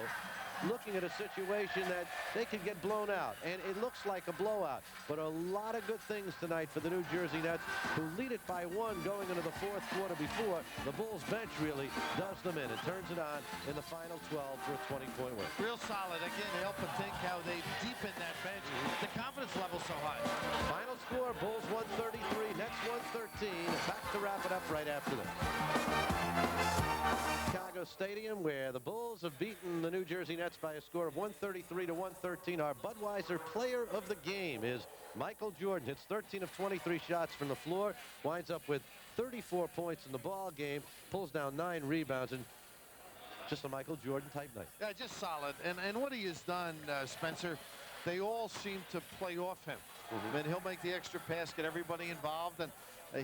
looking at a situation that they could get blown out, and it looks like a blowout. But a lot of good things tonight for the New Jersey Nets, who lead it by 1 going into the 4th quarter before the Bulls bench really does them in and turns it on in the final 12 for a 20-point win. Real solid. Again, help and think how they deepen that bench. The confidence level so high. Final score, Bulls 133, Nets 113. Back to wrap it up right after this. Chicago Stadium, where the Bulls have beaten the New Jersey Nets by a score of 133 to 113. Our Budweiser player of the game is Michael Jordan. Hits 13 of 23 shots from the floor, winds up with 34 points in the ball game, pulls down 9 rebounds, and just a Michael Jordan type night. Yeah, just solid. And what he has done, Spencer, they all seem to play off him. And he'll make the extra pass, get everybody involved, and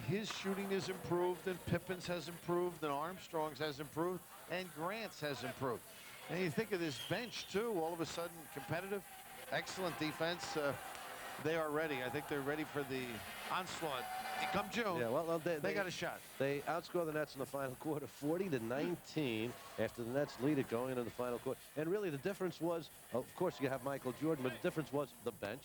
his shooting has improved, and Pippen's has improved, and Armstrong's has improved, and Grant's has improved. And you think of this bench, too, all of a sudden competitive, excellent defense. They are ready. I think they're ready for the onslaught. Come June, yeah, well, they got a shot. They outscore the Nets in the final quarter 40 to 19 after the Nets lead it going into the final quarter. And really the difference was, of course, you have Michael Jordan, but the difference was the bench,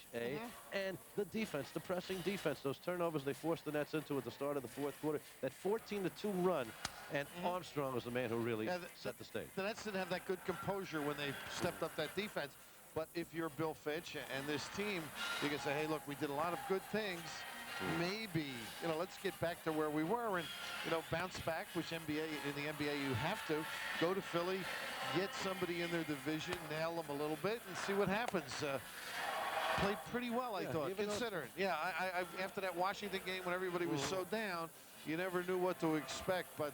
and the defense, the pressing defense. Those turnovers they forced the Nets into at the start of the 4th quarter. That 14-2 run, and Armstrong was the man who really set the stage. The Nets didn't have that good composure when they stepped up that defense. But if you're Bill Fitch and this team, you can say, hey, look, we did a lot of good things. Maybe, let's get back to where we were and, bounce back, which in the NBA you have to. Go to Philly, get somebody in their division, nail them a little bit, and see what happens. Played pretty well, I thought, considering. Yeah, I after that Washington game when everybody was so down, you never knew what to expect. But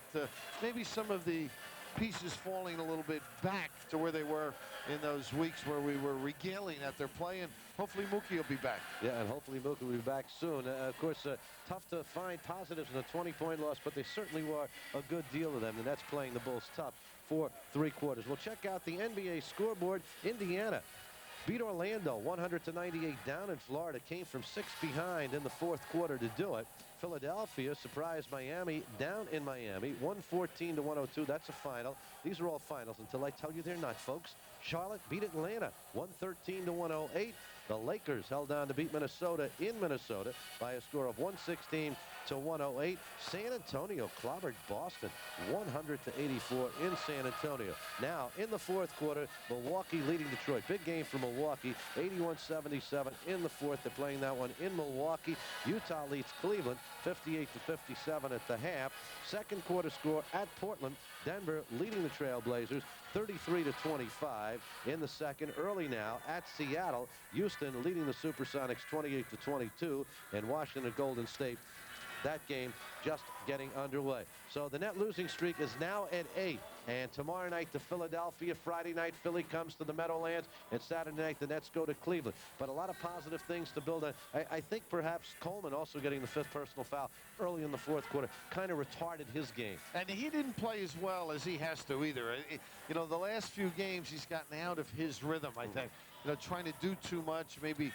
maybe some of the pieces falling a little bit back to where they were in those weeks where we were regaling that they're playing. Hopefully Mookie will be back. Yeah, and hopefully Mookie will be back soon. Of course, tough to find positives in a 20-point loss, but they certainly were a good deal of them, and that's playing the Bulls tough for 3 quarters. We'll check out the NBA scoreboard. Indiana beat Orlando 100-98 down in Florida. Came from 6 behind in the 4th quarter to do it. Philadelphia surprised Miami down in Miami 114-102. That's a final. These are all finals until I tell you they're not, folks. Charlotte beat Atlanta 113-108. The Lakers held on to beat Minnesota in Minnesota by a score of 116-108. San Antonio clobbered Boston 100-84 in San Antonio. Now in the 4th quarter, Milwaukee leading Detroit. Big game for Milwaukee, 81-77 in the 4th. They're playing that one in Milwaukee. Utah leads Cleveland 58-57 at the half. 2nd quarter score at Portland. Denver leading the Trailblazers 33-25 in the 2nd. Early now at Seattle, Houston leading the Supersonics 28-22, and Washington Golden State. That game just getting underway. So the net losing streak is now at 8. And tomorrow night to Philadelphia. Friday night, Philly comes to the Meadowlands. And Saturday night, the Nets go to Cleveland. But a lot of positive things to build on. I think perhaps Coleman also getting the 5th personal foul early in the 4th quarter kind of retarded his game. And he didn't play as well as he has to either. The last few games, he's gotten out of his rhythm, I think. Trying to do too much, maybe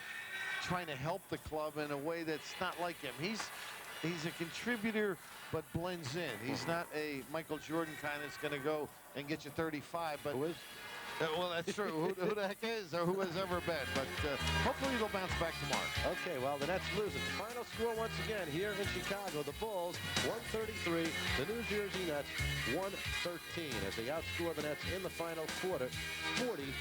trying to help the club in a way that's not like him. He's a contributor, but blends in. He's not a Michael Jordan kind that's going to go and get you 35. But who is? Well, that's true. who the heck is or who has ever been? But hopefully he'll bounce back tomorrow. Okay, well, the Nets lose it. Final score once again here in Chicago. The Bulls 133, the New Jersey Nets 113 as they outscore the Nets in the final quarter 40-19.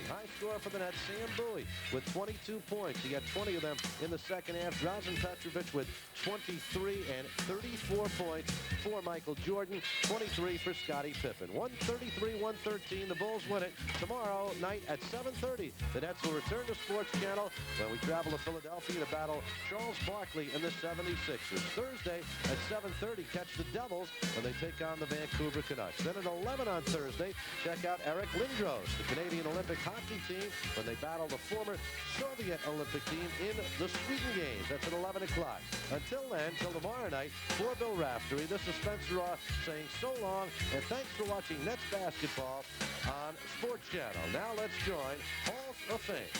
High score for the Nets, Sam Bowie with 22 points. He got 20 of them in the 2nd half. Drazen Petrovic with 23 and 34 points for Michael Jordan, 23 for Scottie Pippen. 133-113. The Bulls win it tomorrow night at 7:30. The Nets will return to Sports Channel when we travel to Philadelphia to battle Charles Barkley and the 76ers. Thursday at 7:30, catch the Devils when they take on the Vancouver Canucks. Then at 11 on Thursday, check out Eric Lindros, the Canadian Olympic hockey team, when they battle the former Soviet Olympic team in the Sweden Games. That's at 11 o'clock. Until then, till tomorrow night, for Bill Raftery, this is Spencer Ross saying so long, and thanks for watching Nets basketball on Sports Channel. Now let's join Halls of Fame